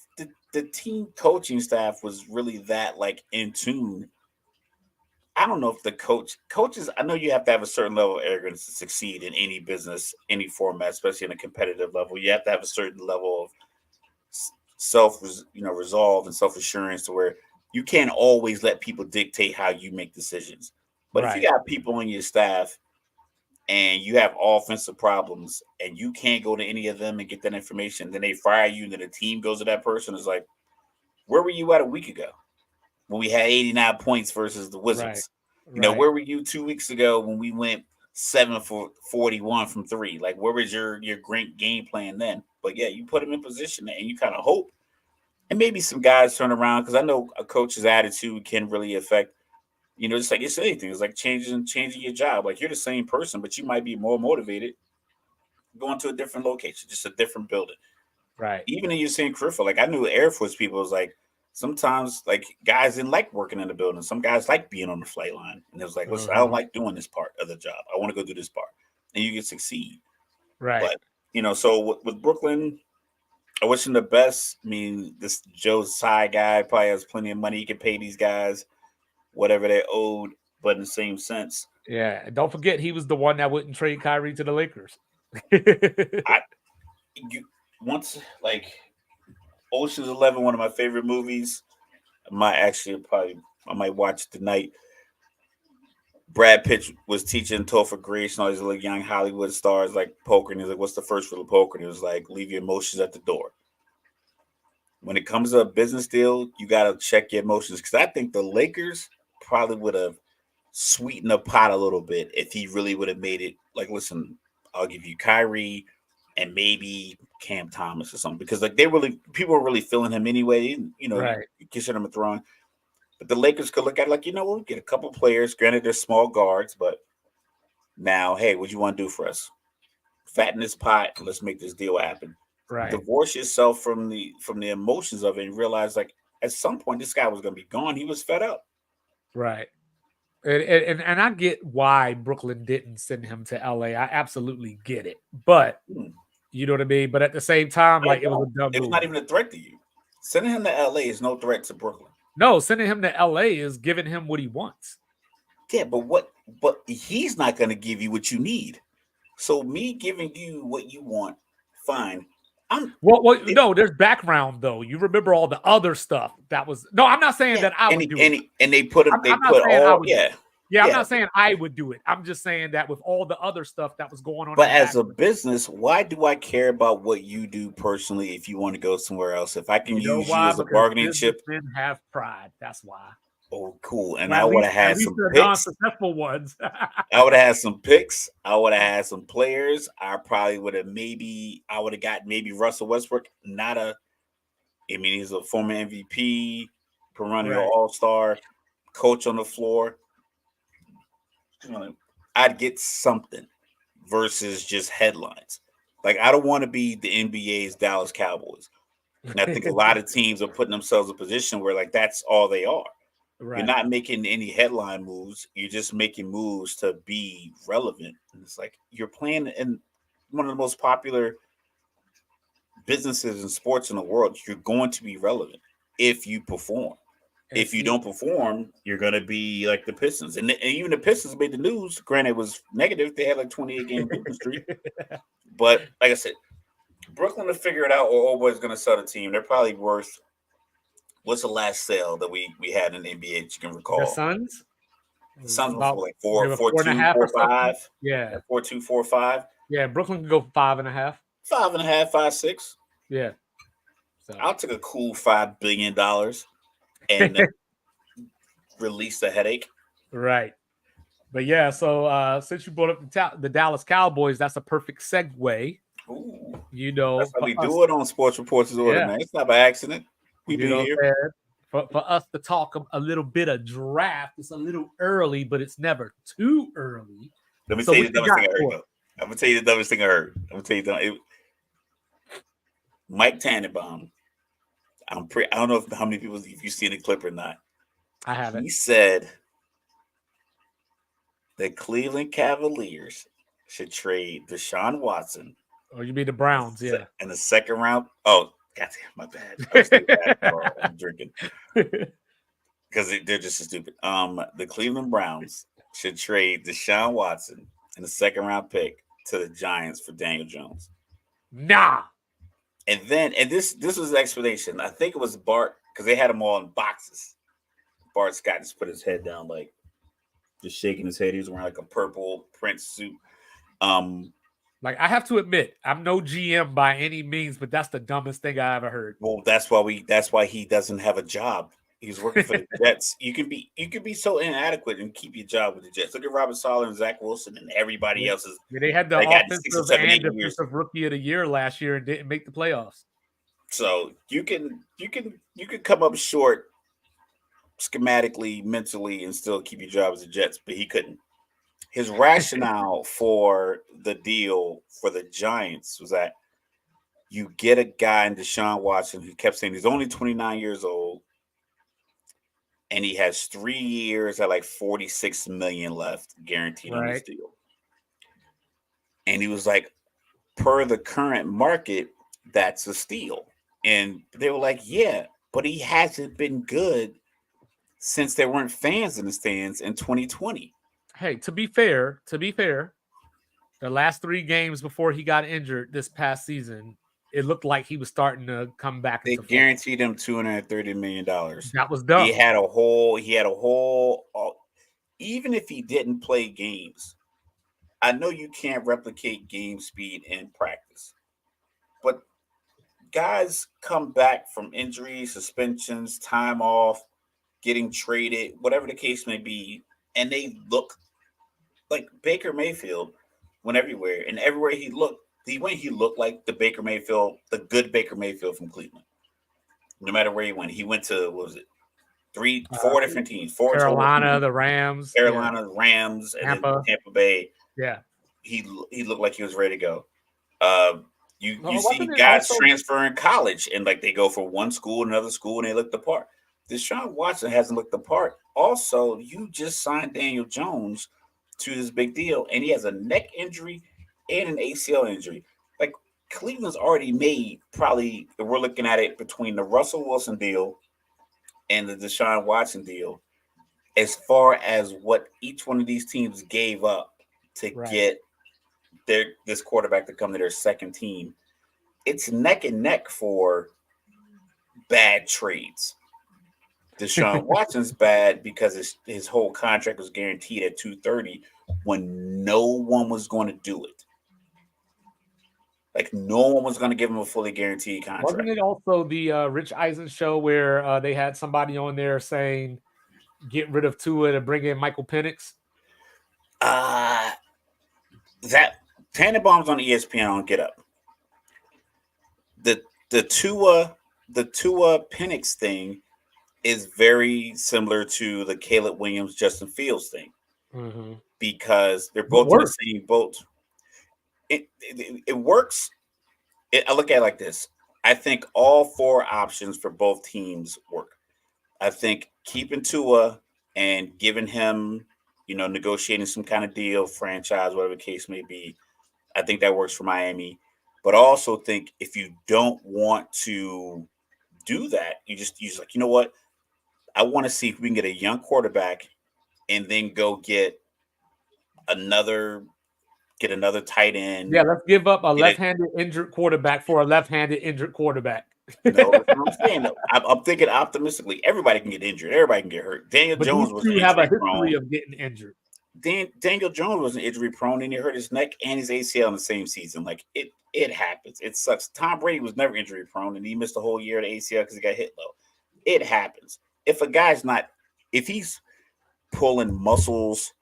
the team coaching staff was really that, like, in tune, I don't know if the coaches. I know you have to have a certain level of arrogance to succeed in any business, any format, especially in a competitive level. You have to have a certain level of resolve and self-assurance to where you can't always let people dictate how you make decisions. But if you got people on your staff and you have offensive problems and you can't go to any of them and get that information, then they fire you, and then the team goes to that person. It's like, where were you at a week ago when we had 89 points versus the Wizards? Where were you 2 weeks ago when we went 7 for 41 from three? Like, where was your great game plan then? But yeah, you put them in position and you kind of hope. And maybe some guys turn around, because I know a coach's attitude can really affect, just like it's anything. It's like changing your job. Like, you're the same person, but you might be more motivated going to a different location, just a different building. Right. Even in your same peripheral, like I knew Air Force people was like, sometimes like guys didn't like working in the building. Some guys like being on the flight line. And it was like, listen, I don't like doing this part of the job. I want to go do this part. And you can succeed. Right. But, so with Brooklyn, I wish him the best. I mean, this Joe Tsai guy probably has plenty of money. He can pay these guys whatever they owed, but in the same sense. Yeah. Don't forget, he was the one that wouldn't trade Kyrie to the Lakers. Once, like, Ocean's 11, one of my favorite movies. I might watch it tonight. Brad Pitt was teaching Topher Grace and all these little young Hollywood stars like poker. And he's like, what's the first rule of poker? And he was like, leave your emotions at the door. When it comes to a business deal, you got to check your emotions. Because I think the Lakers probably would have sweetened the pot a little bit if he really would have made it like, listen, I'll give you Kyrie and maybe Cam Thomas or something. Because like people were really feeling him anyway. Right. You consider him a throwing. But the Lakers could look at it like, we'll get a couple players. Granted, they're small guards, but now, hey, what you want to do for us? Fatten this pot and let's make this deal happen. Right. Divorce yourself from the emotions of it and realize, like, at some point this guy was going to be gone. He was fed up. Right. And I get why Brooklyn didn't send him to LA. I absolutely get it. But you know what I mean? But at the same time, like, it was a dumb move. It was not even a threat to you. Sending him to LA is no threat to Brooklyn. No, sending him to LA is giving him what he wants. Yeah, but he's not going to give you what you need. So me giving you what you want, fine. No, there's background though. You remember all the other stuff that was. No, I'm not saying that I would do it. And they put him. I'm not saying I would do it. I'm just saying that with all the other stuff that was going on. But as a business, why do I care about what you do personally if you want to go somewhere else? If I can use you as a bargaining chip, have pride. That's why. Oh, cool. And I would have had some picks. Non-successful ones. I would have had some picks. I would have had some players. I probably would have got maybe Russell Westbrook. He's a former MVP, perennial all-star, coach on the floor. I'd get something versus just headlines. Like, I don't want to be the NBA's Dallas Cowboys. And I think a lot of teams are putting themselves in a position where, like, that's all they are. Right. You're not making any headline moves. You're just making moves to be relevant. And it's like you're playing in one of the most popular businesses and sports in the world. You're going to be relevant if you perform. And If you see- don't perform, you're going to be like the Pistons. And even the Pistons made the news. Granted, it was negative. They had like 28 game losing streak. But like I said, Brooklyn will figure it out, or Old Boy's going to sell the team. They're probably worth. What's the last sale that we had in the NBA that you can recall? the Suns. The Suns were About- like they four, were 4, 2, 4.5 or 4, 5. something. Yeah. 4, 2, 4, 5. Yeah. Brooklyn can go 5.5. 5.5, 5, 6. Yeah. So I'll take a cool $5 billion and release the headache. right. But yeah, so since you brought up the Dallas Cowboys, that's a perfect segue. Ooh, You know, that's how for we us- do it on Sports Reporters Order, Yeah. man. It's not by accident. We you be know what here. I'm saying? For us to talk a little bit of draft. It's a little early, but it's never too early. Let me So tell you what the you dumbest thing I got heard, for though. I'm going to tell you the dumbest thing I heard. I'm going to tell you Mike Tannenbaum. I don't know how many people, if you've seen the clip or not. I haven't. He said the Cleveland Cavaliers should trade Deshaun Watson. Oh, you mean the Browns? Yeah. In the second round. Oh, goddamn, my bad. I was thinking basketball. I'm drinking because they're just so stupid. The Cleveland Browns should trade Deshaun Watson in the second round pick to the Giants for Daniel Jones. Nah. And this was the explanation. I think it was Bart, because they had them all in boxes. Bart Scott just put his head down, like just shaking his head. He was wearing like a purple print suit. Like, I have to admit, I'm no GM by any means, but that's the dumbest thing I ever heard. Well, that's why he doesn't have a job. He's working for the Jets. You can be so inadequate and keep your job with the Jets. Look at Robert Saleh and Zach Wilson and everybody else is. Yeah, they had the They got 6 or offensive 7, and 8 years. defensive rookie of the year last year and didn't make the playoffs. So you can come up short schematically, mentally, and still keep your job as the Jets, but he couldn't. His rationale for the deal for the Giants was that you get a guy in Deshaun Watson who kept saying he's only 29 years old and he has 3 years at like $46 million left guaranteed on this Right. deal. And he was like, per the current market, that's a steal. And they were like, yeah, but he hasn't been good since there weren't fans in the stands in 2020. Hey, to be fair, the last 3 games before he got injured this past season, it looked like he was starting to come back. They into form. guaranteed him $230 million. That was dumb. He had a whole, even if he didn't play games, I know you can't replicate game speed in practice, but guys come back from injuries, suspensions, time off, getting traded, whatever the case may be, and they look like Baker Mayfield went everywhere, and everywhere he looked, he looked like the Baker Mayfield, the good Baker Mayfield from Cleveland. No matter where he went to, what was it, 4 different teams, Carolina, the Rams, Carolina, Rams, and Tampa. then Tampa Bay. Yeah. He looked like he was ready to go. You see wasn't it guys also- transfer in college, and like they go from one school to another school, and they look the part. Deshaun Watson hasn't looked the part. Also, you just signed Daniel Jones to this big deal, and he has a neck injury and an ACL injury. Like, Cleveland's already made, probably, we're looking at it between the Russell Wilson deal and the Deshaun Watson deal, as far as what each one of these teams gave up to Right. get this quarterback to come to their second team. It's neck and neck for bad trades. Deshaun Watson's bad because his whole contract was guaranteed at $230 when no one was going to do it. Like, no one was going to give him a fully guaranteed contract. Wasn't it also the Rich Eisen show where they had somebody on there saying, get rid of Tua to bring in Michael Penix? That Tannenbaum's on ESPN on Get Up. The Tua Penix thing is very similar to the Caleb Williams Justin Fields thing. Mm-hmm. because they're What both in the works? same boat. It works. I look at it like this. I think all four options for both teams work. I think keeping Tua and giving him, negotiating some kind of deal, franchise, whatever the case may be, I think that works for Miami. But I also think if you don't want to do that, you just like, you know what? I want to see if we can get a young quarterback and then go another another tight end. Yeah, let's give up a Get it. left-handed injured quarterback for a left-handed injured quarterback. No, that's what I'm saying. Though. I'm thinking optimistically. Everybody can get injured. Everybody can get hurt. Daniel But these Jones was two have a injury history prone. of getting injured. Daniel Jones was injury prone, and he hurt his neck and his ACL in the same season. Like it happens. It sucks. Tom Brady was never injury prone, and he missed a whole year of the ACL because he got hit low. It happens. If he's pulling muscles,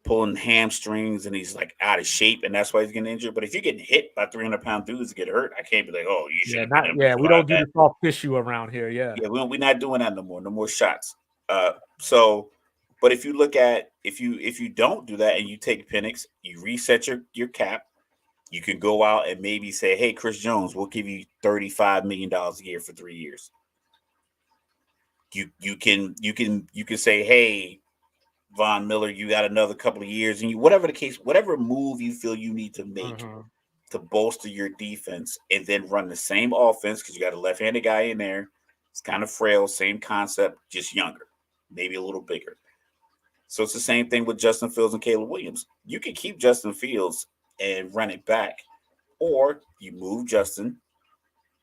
pulling hamstrings, and he's like out of shape, and that's why he's getting injured. But if you're getting hit by 300-pound dudes to get hurt, I can't be like, oh, you should have been able to we don't survive do the soft tissue around here. Yeah. Yeah, we're not doing that no more. No more shots. But if you look at if you don't do that and you take Penix, you reset your cap, you can go out and maybe say, hey, Chris Jones, we'll give you $35 million a year for 3 years. You can say, hey, Von Miller, you got another couple of years, and whatever the case, whatever move you feel you need to make to bolster your defense, and then run the same offense because you got a left-handed guy in there. It's kind of frail, same concept, just younger, maybe a little bigger. So it's the same thing with Justin Fields and Caleb Williams. You can keep Justin Fields and run it back, or you move Justin,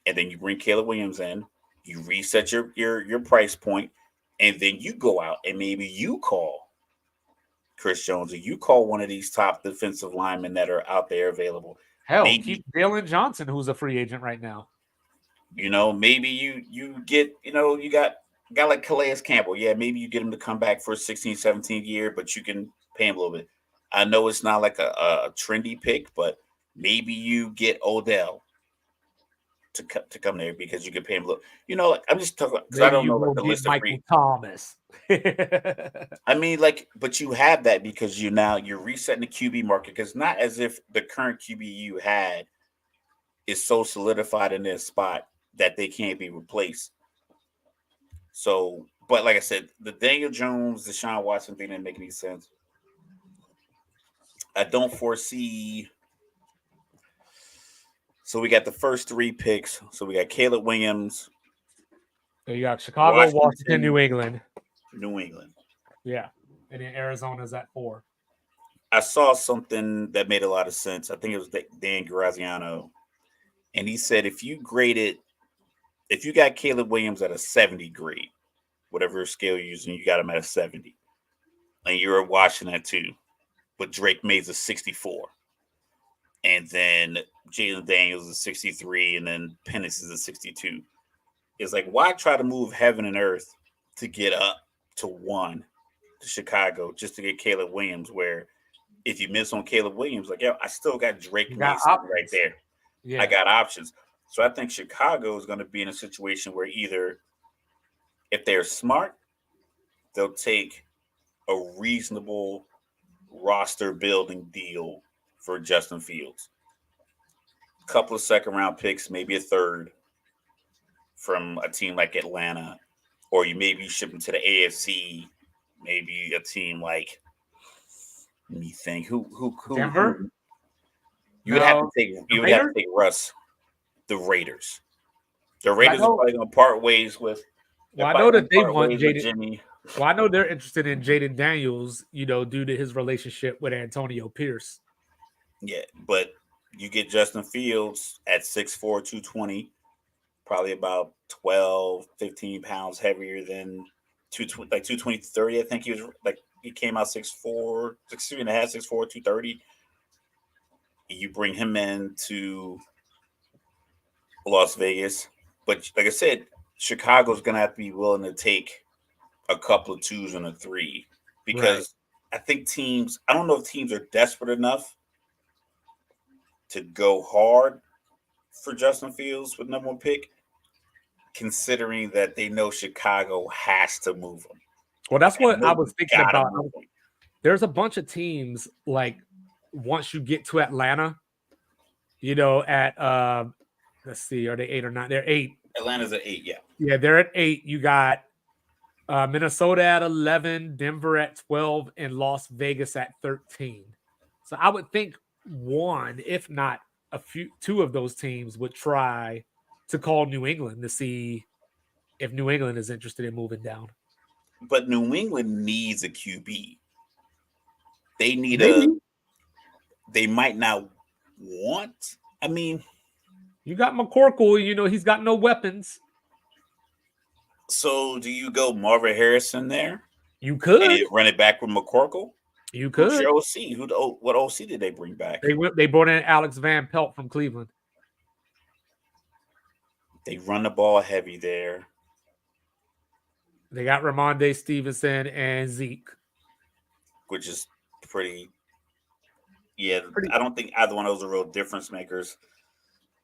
and then you bring Caleb Williams in. You reset your price point, and then you go out and maybe you call Chris Jones, or you call one of these top defensive linemen that are out there available. Hell, Maybe, keep Jalen Johnson, who's a free agent right now. Maybe you get, you got a guy like Calais Campbell. Yeah, maybe you get him to come back for a 16, 17 year, but you can pay him a little bit. I know it's not like a trendy pick, but maybe you get Odell to come there because you can pay him a little. Like I'm just talking because I don't know like the list of free. Thomas. I mean, but you have that because you're resetting the QB market, because not as if the current QB you had is so solidified in their spot that they can't be replaced. So, but like I said, the Daniel Jones, Deshaun Watson thing didn't make any sense. I don't foresee. So we got the first 3 picks. So we got Caleb Williams. So you got Chicago, Washington, New England. Yeah. And then Arizona's at 4. I saw something that made a lot of sense. I think it was Dan Graziano. And he said if you got Caleb Williams at a 70 grade, whatever scale you're using, you got him at a 70. And you're watching that too. But Drake Mays a 64. And then Jalen Daniels is 63, and then Penix is a 62. It's like, why try to move heaven and earth to get up to 1 to Chicago just to get Caleb Williams, where if you miss on Caleb Williams, like, I still got Drake Mason right there. Yeah. I got options. So I think Chicago is going to be in a situation where either if they're smart, they'll take a reasonable roster building deal for Justin Fields. A couple of second-round picks, maybe a third from a team like Atlanta, or you ship him to the AFC. Maybe a team like, let me think, who Denver? You would have to take Russ. The Raiders. The Raiders are probably going to part ways with. Well, I know that they want Jimmy. Well, I know they're interested in Jaden Daniels, due to his relationship with Antonio Pierce. Yeah, but you get Justin Fields at 6'4", 220, probably about 12, 15 pounds heavier than 220, 30. I think he came out 6'4", 6'3.5", 6'4", 230. You bring him into Las Vegas. But like I said, Chicago's going to have to be willing to take a couple of 2s and a 3, because I think I don't know if teams are desperate enough to go hard for Justin Fields with number 1 pick, considering that they know Chicago has to move him. Well, that's what I was thinking about. there's a bunch of teams like once you get to Atlanta, at let's see, are they 8 or 9? They're 8. Atlanta's at 8, yeah. Yeah, they're at 8. You got Minnesota at 11, Denver at 12, and Las Vegas at 13. So I would think one, if not two of those teams would try to call New England to see if New England is interested in moving down. But New England needs a QB. They need Maybe. They might not want. I mean, you got McCorkle, he's got no weapons. So do you go Marvin Harrison there? You could and run it back with McCorkle. You could. Who's your OC? What OC did they bring back? They brought in Alex Van Pelt from Cleveland. They run the ball heavy there. They got Ramondre Stevenson and Zeke, which is pretty. Yeah, I don't think either one of those are real difference makers.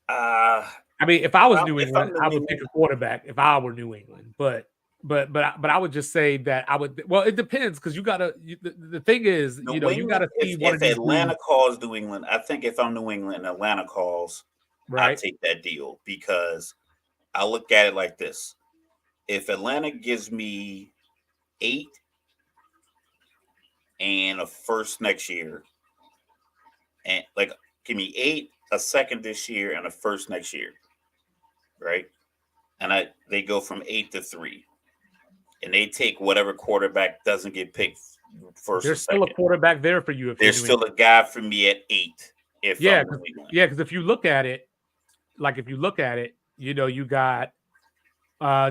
I mean, if I was New England, I would pick a quarterback if I were New England. But I would just say that I would. Well, it depends because you gotta. The thing is, you gotta see if Atlanta calls New England. I think if I'm New England and Atlanta calls, I take that deal because I look at it like this: if Atlanta gives me 8 and a first next year, and like give me 8, a second this year, and a first next year, right? And they go from 8 to 3. And they take whatever quarterback doesn't get picked first. There's still a quarterback there for you. There's still a guy for me at 8. Because if you look at it, you got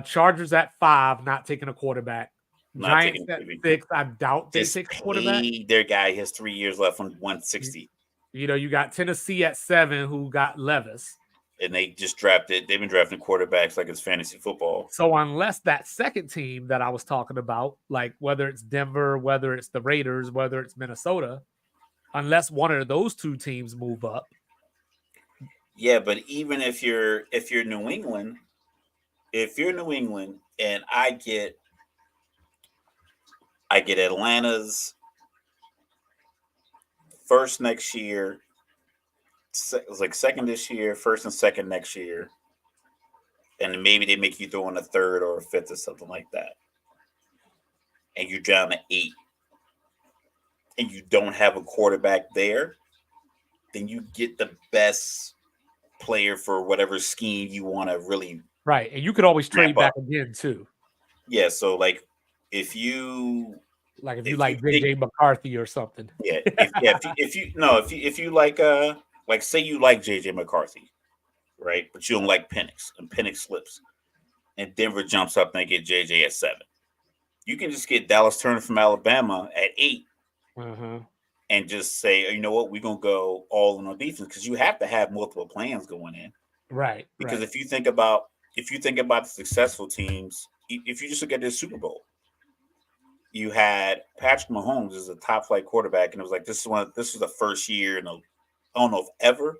Chargers at 5, not taking a quarterback. Giants at 6. I doubt they take a quarterback. Their guy has 3 years left on 160. You got Tennessee at 7, who got Levis. And they just drafted. They've been drafting quarterbacks like it's fantasy football. So unless that second team that I was talking about, like whether it's Denver, whether it's the Raiders, whether it's Minnesota, unless one of those two teams move up. Yeah, but even if you're New England, and I get Atlanta's first next year. It's like second this year, first and second next year, and maybe they make you throw in a third or a fifth or something like that, and you're down to 8, and you don't have a quarterback there, then you get the best player for whatever scheme you want to really and you could always trade back again too. Yeah, so like if you like JJ McCarthy or something. Yeah, if you like say you like JJ McCarthy, right? But you don't like Penix, and Penix slips, and Denver jumps up and they get JJ at 7. You can just get Dallas Turner from Alabama at 8, and just say, you know what, we're gonna go all in on defense because you have to have multiple plans going in, right? Because if you think about the successful teams, if you just look at this Super Bowl, you had Patrick Mahomes as a top flight quarterback, and it was like this was the first year in I don't know if ever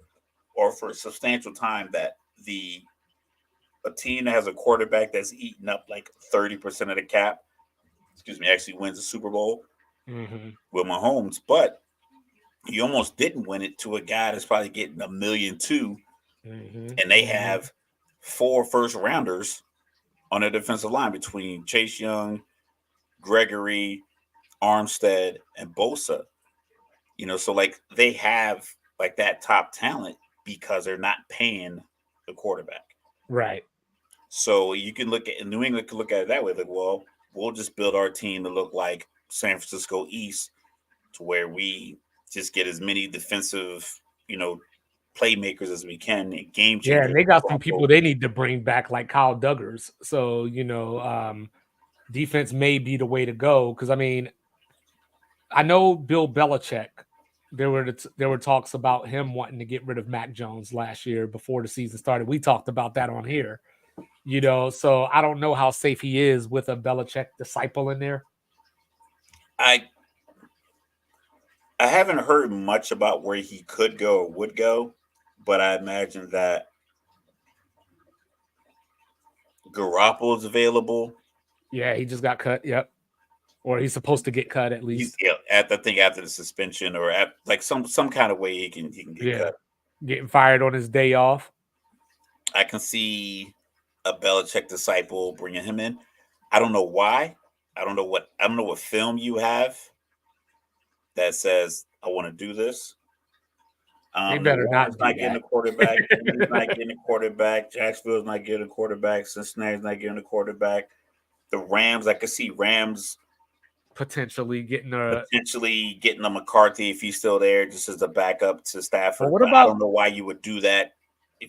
or for a substantial time that a team that has a quarterback that's eaten up like 30% of the cap, actually wins the Super Bowl with Mahomes. But you almost didn't win it to a guy that's probably getting $1.2 million, and they have 4 first rounders on their defensive line between Chase Young, Gregory, Armstead, and Bosa. So like they have like that top talent because they're not paying the quarterback. Right. So you can New England can look at it that way. Like, well, we'll just build our team to look like San Francisco East, to where we just get as many defensive, playmakers as we can and game changers. Yeah, and they got some people they need to bring back, like Kyle Duggars. So, defense may be the way to go. Because, I mean, I know Bill Belichick, there were talks about him wanting to get rid of Mac Jones last year before the season started. We talked about that on here, so I don't know how safe he is with a Belichick disciple in there. I haven't heard much about where he could go or would go, but I imagine that Garoppolo's available. Yeah, he just got cut. Yep. Or he's supposed to get cut at least. after the suspension or like some kind of way he can get cut. Getting fired on his day off. I can see a Belichick disciple bringing him in. I don't know why. I don't know what film you have that says I want to do this. They better New not Orleans do not getting that. a quarterback. Indy's not getting a quarterback. Jacksonville's not getting a quarterback. Cincinnati's not getting a quarterback. The Rams, I could see Rams Potentially getting a McCarthy if he's still there, just as a backup to Stafford. Well, what I about? don't know why you would do that.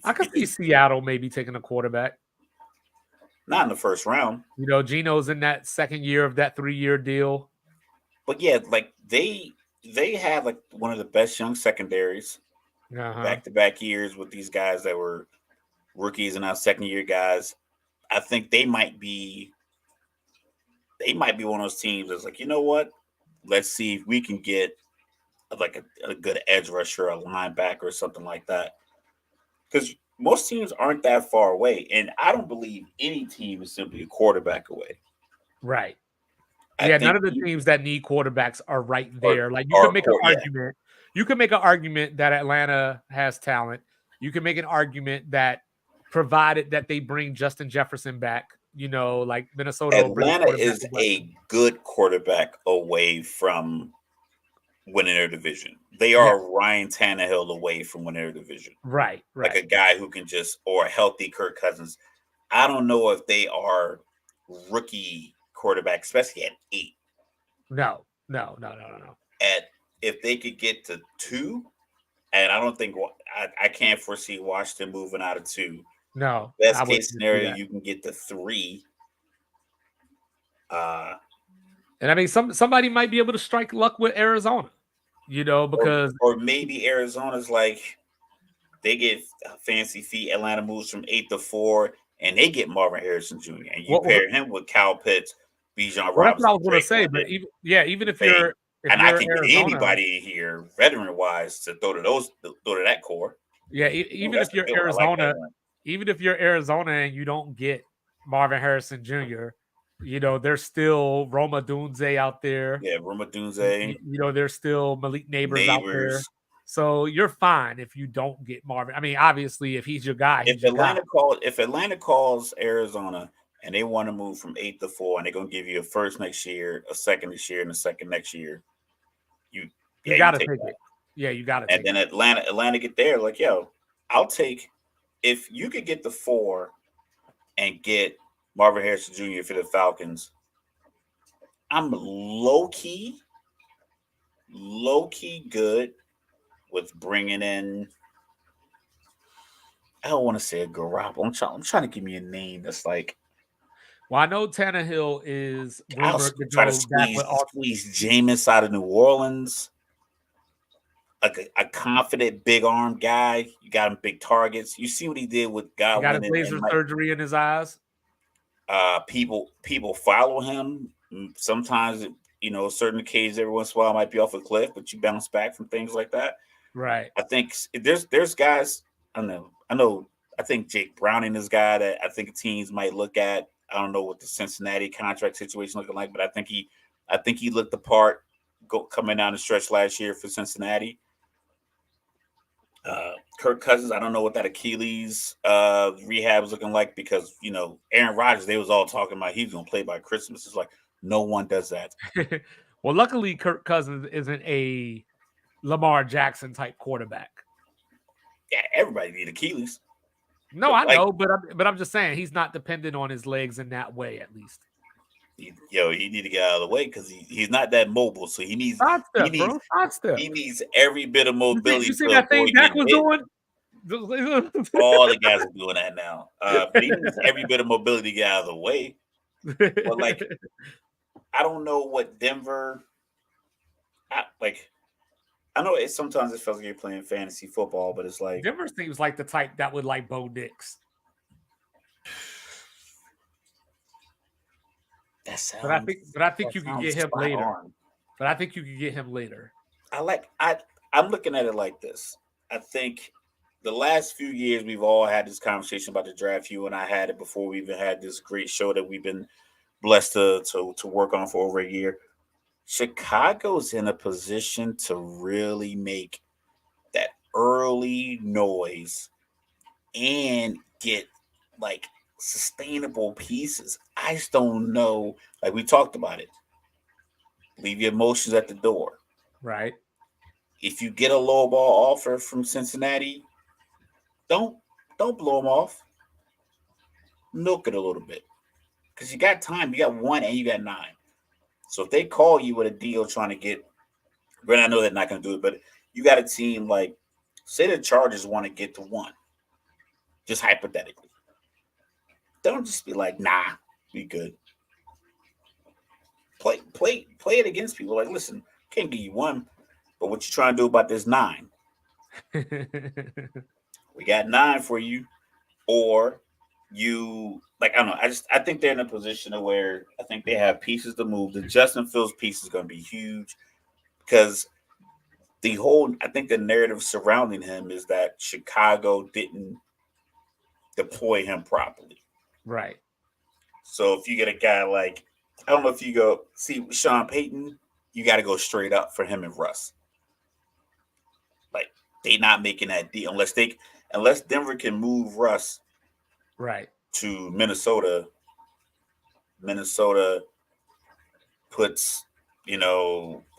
I could see Seattle maybe taking a quarterback. Not in the first round. You know, Geno's in that second year of that 3-year deal. But yeah, like they have like one of the best young secondaries back-to-back years with these guys that were rookies and now second-year guys. I think they might be one of those teams that's like, you know what? Let's see if we can get like a good edge rusher, a linebacker, or something like that. Because most teams aren't that far away, and I don't believe any team is simply a quarterback away. Right. None of the teams that need quarterbacks are right there. Like you can make an argument. You can make an argument that Atlanta has talent. You can make an argument that provided that they bring Justin Jefferson back, you know, like Minnesota. Atlanta is a good quarterback away from winning their division. They are Ryan Tannehill away from winning their division. Right. Like a guy who can or a healthy Kirk Cousins. I don't know if they are rookie quarterback, especially at 8. No. If they could get to 2, and I don't think I can't foresee Washington moving out of 2. No. Best case scenario, you can get to 3. And I mean, somebody might be able to strike luck with Arizona, you know, because or maybe Arizona's like they get fancy feet. Atlanta moves from 8 to 4, and they get Marvin Harrison Jr. And you pair him with Kyle Pitts, Bijan Robinson. That's what I was going to say. But even if you're I can get anybody here, veteran wise, to throw to that core. Yeah, even if you're Arizona, and you don't get Marvin Harrison Jr., you know, there's still Roma Dunze out there. Yeah, Roma Dunze. You know, there's still Malik Neighbors out there. So you're fine if you don't get Marvin. I mean, obviously, if he's your guy, if Atlanta calls Arizona and they want to move from 8 to 4, and they're going to give you a first next year, a second this year, and a second next year, you got to take it. Yeah, you got to. And then Atlanta get there like, yo, I'll take if you could get the 4 and get Marvin Harrison Jr. for the Falcons. I'm low key good with bringing in. I don't want to say a Garoppolo. I'm trying to give me a name that's like. Well, I know Tannehill is rumored to try to squeeze Jameis out of New Orleans. A confident, big arm guy. You got him big targets. You see what he did with Godwin. He got a laser surgery in his eyes. People follow him. Sometimes, you know, certain occasions, every once in a while, might be off a cliff, but you bounce back from things like that. Right. I think there's guys. I know. I think Jake Browning is a guy that I think teams might look at. I don't know what the Cincinnati contract situation looking like, but I think he looked the part coming down the stretch last year for Cincinnati. Kirk Cousins, I don't know what that Achilles rehab is looking like because, you know, Aaron Rodgers, they was all talking about he's going to play by Christmas. It's like no one does that. Well, luckily, Kirk Cousins isn't a Lamar Jackson type quarterback. Yeah, everybody need Achilles. No, I know, but I'm just saying he's not dependent on his legs in that way, at least. He need to get out of the way because he's not that mobile, so he needs every bit of mobility. You see that thing Dak was doing? All the guys are doing that now. But he needs every bit of mobility to get out of the way. But like, I don't know what Denver. I know sometimes it feels like you're playing fantasy football, but it's like Denver seems like the type that would like Bo Nix. But I think you can get him later. But I think you can get him later. I'm looking at it like this. I think the last few years we've all had this conversation about the draft. You and I had it before we even had this great show that we've been blessed to work on for over a year. Chicago's in a position to really make that early noise and get like sustainable pieces. I just don't know. Like we talked about it. Leave your emotions at the door. Right. If you get a low ball offer from Cincinnati, don't don't blow them off. Milk it a little bit because you got time. You got one and you got nine. So if they call you with a deal trying to get, granted, I know they're not going to do it, but you got a team like, say the Chargers want to get to one, just hypothetically. Don't just be like, nah, be good. Play it against people. Like, listen, can't give you one, but what you trying to do about this nine? We got nine for you, or you like I don't know. I think they're in a position of where I think they have pieces to move. The Justin Fields piece is going to be huge because I think the narrative surrounding him is that Chicago didn't deploy him properly. Right. So if you get a guy like, I don't know if you go see Sean Payton, you got to go straight up for him and Russ. Like they not making that deal unless Denver can move Russ Right. to Minnesota. Minnesota puts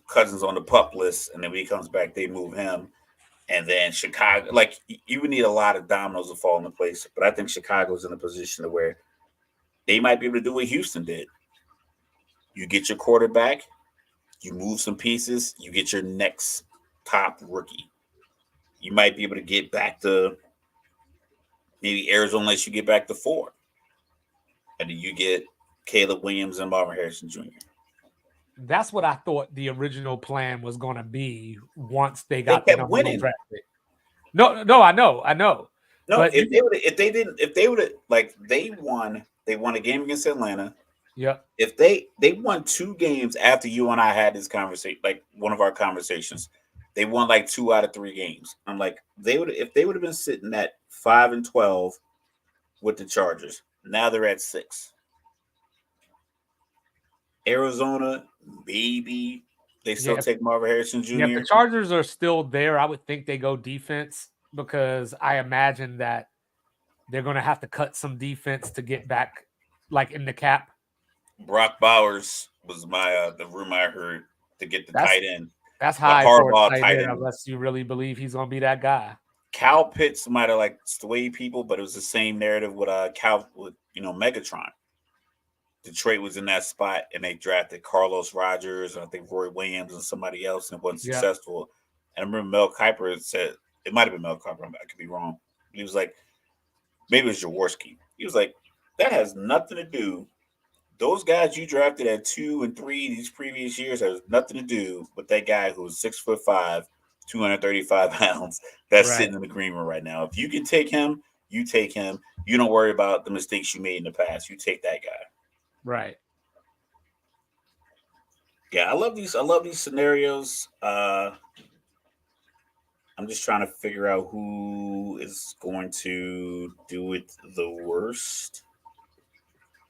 Cousins on the pup list, and then when he comes back, they move him. And then Chicago, like you would need a lot of dominoes to fall into place. But I think Chicago's in a position to where they might be able to do what Houston did. You get your quarterback, you move some pieces, you get your next top rookie. You might be able to get back to maybe Arizona unless you get back to 4. And then you get Caleb Williams and Marvin Harrison Jr. That's what I thought the original plan was going to be once they They got the kept number one winning. draft pick. No, I know. No, But if they would have like they won a game against Atlanta. Yep. If they won 2 games after you and I had this conversation, like one of our conversations, they won like 2 out of 3 games. I'm like if they would have been sitting at 5-12 with the Chargers, now they're at 6. Arizona, maybe they still take Marvin Harrison Jr. Yeah, if the Chargers are still there, I would think they go defense because I imagine that they're going to have to cut some defense to get back like in the cap. Brock Bowers was the rumor I heard to get the tight end. That's high for a tight end unless you really believe he's going to be that guy. Cal Pitts might have like swayed people, but it was the same narrative with Megatron. Detroit was in that spot, and they drafted Carlos Rogers, and I think Roy Williams and somebody else, and it wasn't successful. And I remember Mel Kiper said, it might have been Mel Kiper, I could be wrong. He was like, maybe it was Jaworski. He was like, that has nothing to do. Those guys you drafted at 2 and 3 these previous years has nothing to do with that guy who's 6'5", 235 pounds that's sitting in the green room right now. If you can take him, you take him. You don't worry about the mistakes you made in the past. You take that guy. Right. Yeah, I love these scenarios. I'm just trying to figure out who is going to do it the worst.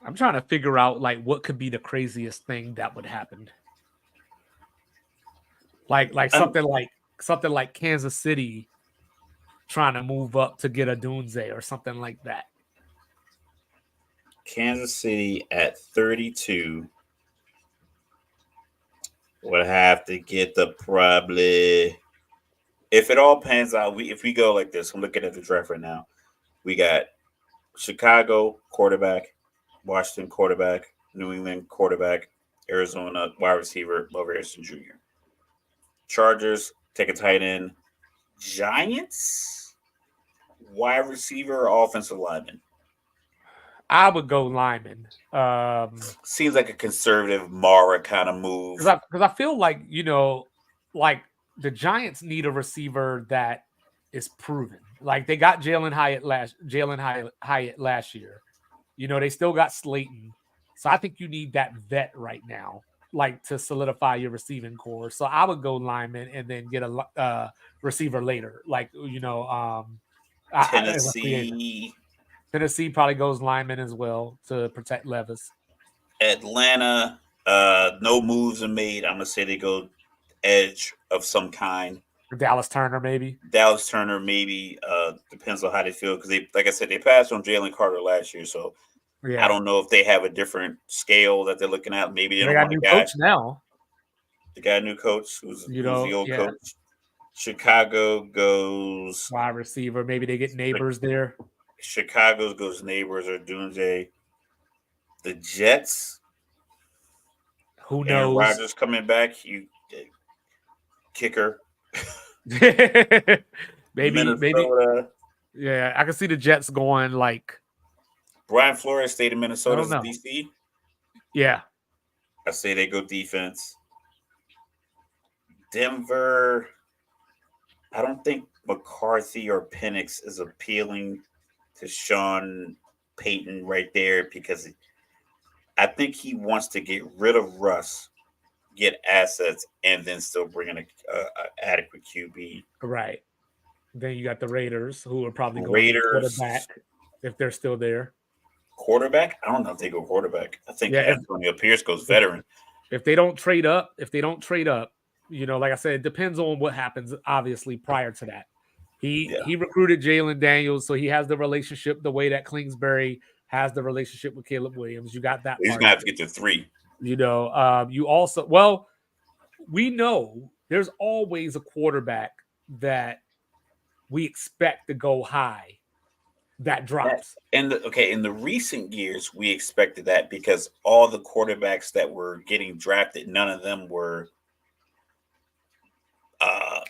I'm trying to figure out like what could be the craziest thing that would happen. Like something like Kansas City trying to move up to get a Dunze or something like that. Kansas City at 32 would have to get probably, if it all pans out, if we go like this, I'm looking at the draft right now. We got Chicago quarterback, Washington quarterback, New England quarterback, Arizona wide receiver, Marvin Harrison Jr. Chargers take a tight end. Giants wide receiver or offensive lineman? I would go lineman. Seems like a conservative Mara kind of move. Because I feel like, like the Giants need a receiver that is proven. Like they got Jalen Hyatt last year. They still got Slayton. So I think you need that vet right now, like to solidify your receiving core. So I would go lineman and then get a receiver later. Like, Tennessee probably goes lineman as well to protect Levis. Atlanta No moves are made. I'm gonna say they go edge of some kind. Dallas Turner, maybe. Dallas Turner, maybe. Depends on how they feel because they, like I said, they passed on Jalen Carter last year, so I Yeah. don't know if they have a different scale that they're looking at. Maybe they They don't got a want new coach now. the guy new coach who's the old Yeah. coach. Chicago goes. Wide receiver. Maybe they get neighbors there. Chicago goes neighbors or Doomsday. The Jets. Who Aaron knows? Rodgers coming back. You kicker. maybe. Minnesota. Yeah, I can see the Jets going like, Brian Flores stayed in I Minnesota don't as a know. DC. Yeah. I say they go defense. Denver. I don't think McCarthy or Penix is appealing to Sean Payton right there because I think he wants to get rid of Russ, get assets, and then still bring in a adequate QB. Right. Then you got the Raiders, who are probably going Raiders quarterback if they're still there. quarterback. I don't know if they go quarterback. I think Yeah, Antonio Pierce goes if veteran. if they don't trade up, like I said, it depends on what happens. Obviously, prior to that, Yeah, he recruited Jalen Daniels, so he has the relationship the way that Kingsbury has the relationship with Caleb Williams. You got that he's part gonna of have to it. get to 3. You also, well, we know there's always a quarterback that we expect to go high that drops. And in the recent years, we expected that because all the quarterbacks that were getting drafted, none of them were. Uh,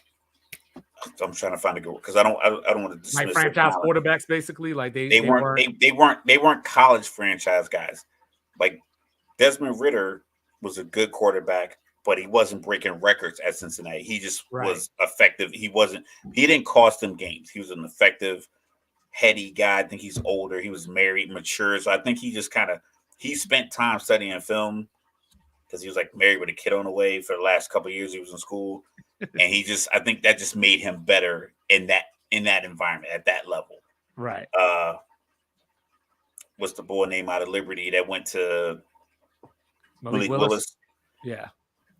I'm trying to find a good because I don't want to Like dismiss their franchise talent. quarterbacks, basically. Like they They they weren't weren't they weren't college franchise guys. Like Desmond Ritter was a good quarterback, but he wasn't breaking records at Cincinnati. He just right. was effective. He didn't cost them games. He was an effective, heady guy. I think he's older. He was married, mature. So I think he spent time studying film because he was like married with a kid on the way for the last couple of years he was in school. And I think that just made him better in that environment at that level. Right. Uh what's the boy name out of Liberty that went to Malik Malik Willis. Willis? Yeah.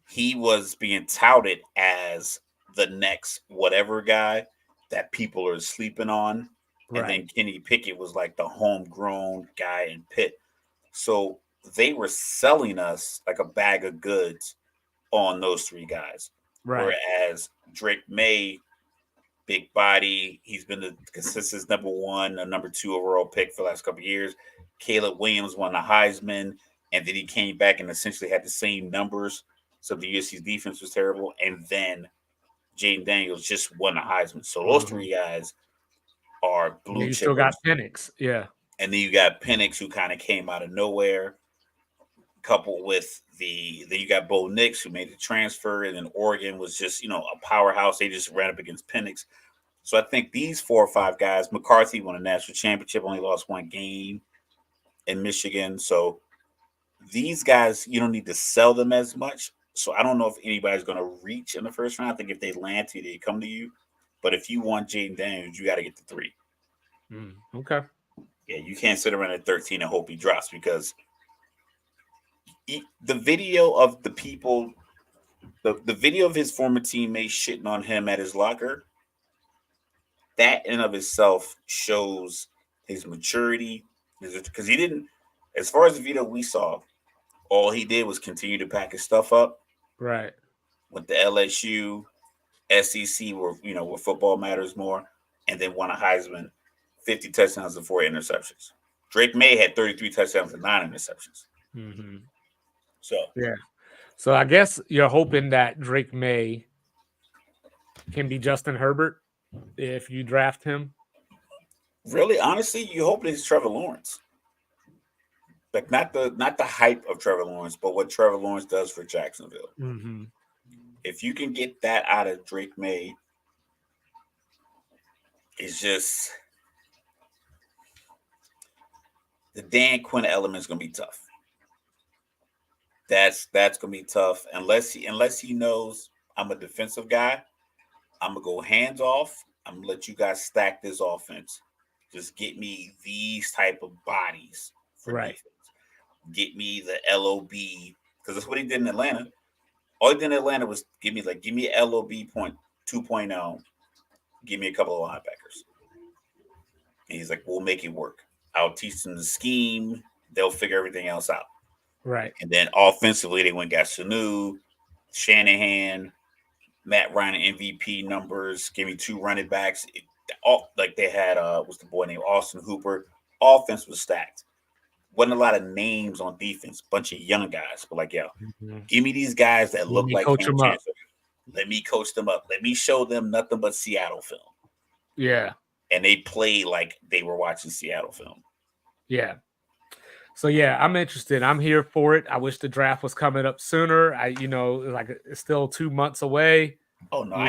He was being touted as the next whatever guy that people are sleeping on. And Right. then Kenny Pickett was like the homegrown guy in Pitt. So they were selling us like a bag of goods on those 3 guys. Right. Whereas Drake May, big body, he's been the consistent number 1 or number 2 overall pick for the last couple of years. Caleb Williams won the Heisman, and then he came back and essentially had the same numbers. So the USC's defense was terrible, and then Jaden Daniels just won the Heisman. So those 3 guys are Yeah, blue you still got chippers. Penix. Yeah. And then you got Penix, who kind of came out of nowhere, coupled with then you got Bo Nix, who made the transfer, and then Oregon was just a powerhouse. They just ran up against Penix. So I think these 4 or 5 guys, McCarthy won a national championship, only lost 1 game in Michigan. So these guys, you don't need to sell them as much. So I don't know if anybody's going to reach in the first round. I think if they land to you, they come to you. But if you want Jaden Daniels, you got to get the 3. Okay. Yeah, you can't sit around at 13 and hope he drops because the video of the people, the video of his former teammates shitting on him at his locker, that in of itself shows his maturity. Because he didn't, as far as the video we saw, all he did was continue to pack his stuff up. Right. Went to LSU, SEC, where football matters more, and then won a Heisman, 50 touchdowns and 4 interceptions. Drake May had 33 touchdowns and 9 interceptions. Mm-hmm. So yeah. So I guess you're hoping that Drake May can be Justin Herbert if you draft him. really, honestly, you hope it's Trevor Lawrence. Like not the hype of Trevor Lawrence, but what Trevor Lawrence does for Jacksonville. Mm-hmm. If you can get that out of Drake May, it's just the Dan Quinn element is going to be tough. That's going to be tough unless he knows I'm a defensive guy. I'm gonna go hands off. I'm gonna let you guys stack this offense. Just get me these type of bodies for Right. defense. Get me the LOB because that's what he did in Atlanta. All he did in Atlanta was give me LOB 2.0, give me a couple of linebackers. And he's like, we'll make it work. I'll teach them the scheme. They'll figure everything else out. Right. And then offensively, they went got Sanu, Shanahan, Matt Ryan MVP numbers. Give me 2 running backs. They had what's the boy named Austin Hooper. Offense was stacked. Wasn't a lot of names on defense. Bunch of young guys, but give me these guys that look like coach Cam them up. Chancellor. Let me coach them up. Let me show them nothing but Seattle film. Yeah. And they play like they were watching Seattle film. Yeah. So yeah, I'm interested. I'm here for it. I wish the draft was coming up sooner. It's still 2 months away. Oh no, I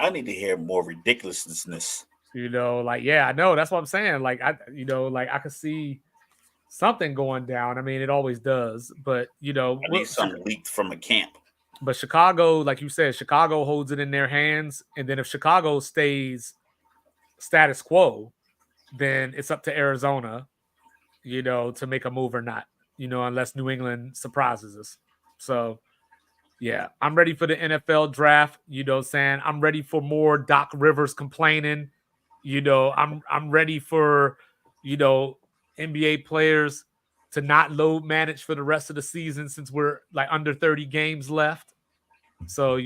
need to hear more ridiculousness. I know. That's what I'm saying. I could see something going down. I mean, it always does, but I need something leaked from a camp. But Chicago, like you said, Chicago holds it in their hands. And then if Chicago stays status quo, then it's up to Arizona, to make a move or not, unless New England surprises us. So, yeah, I'm ready for the NFL draft. Saying I'm ready for more Doc Rivers complaining. I'm ready for, NBA players to not load manage for the rest of the season since we're under 30 games left. So,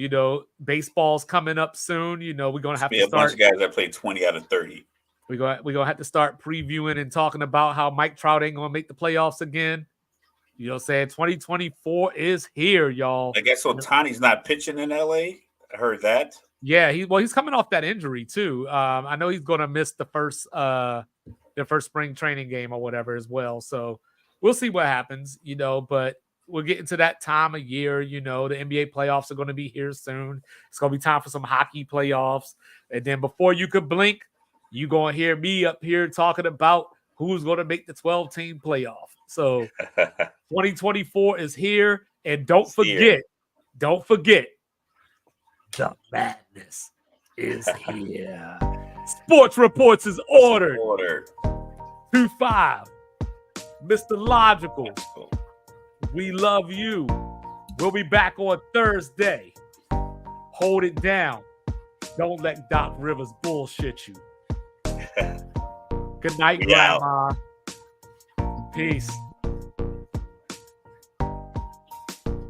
baseball's coming up soon. We're going to have to start. A bunch of guys that play 20 out of 30. We're going to have to start previewing and talking about how Mike Trout ain't going to make the playoffs again. Saying 2024 is here, y'all. I guess Ohtani's not pitching in LA. I heard that. Yeah, he's coming off that injury too. I know he's going to miss the first spring training game or whatever as well. So we'll see what happens, but we're getting to that time of year, the NBA playoffs are going to be here soon. It's going to be time for some hockey playoffs. And then before you could blink, you're going to hear me up here talking about who's going to make the 12-team playoff. So 2024 is here. And don't forget, the madness is here. Sports Reports is ordered. 2-5. Mr. Logical. We love you. We'll be back on Thursday. Hold it down. Don't let Doc Rivers bullshit you. Good night, Grandma. Peace.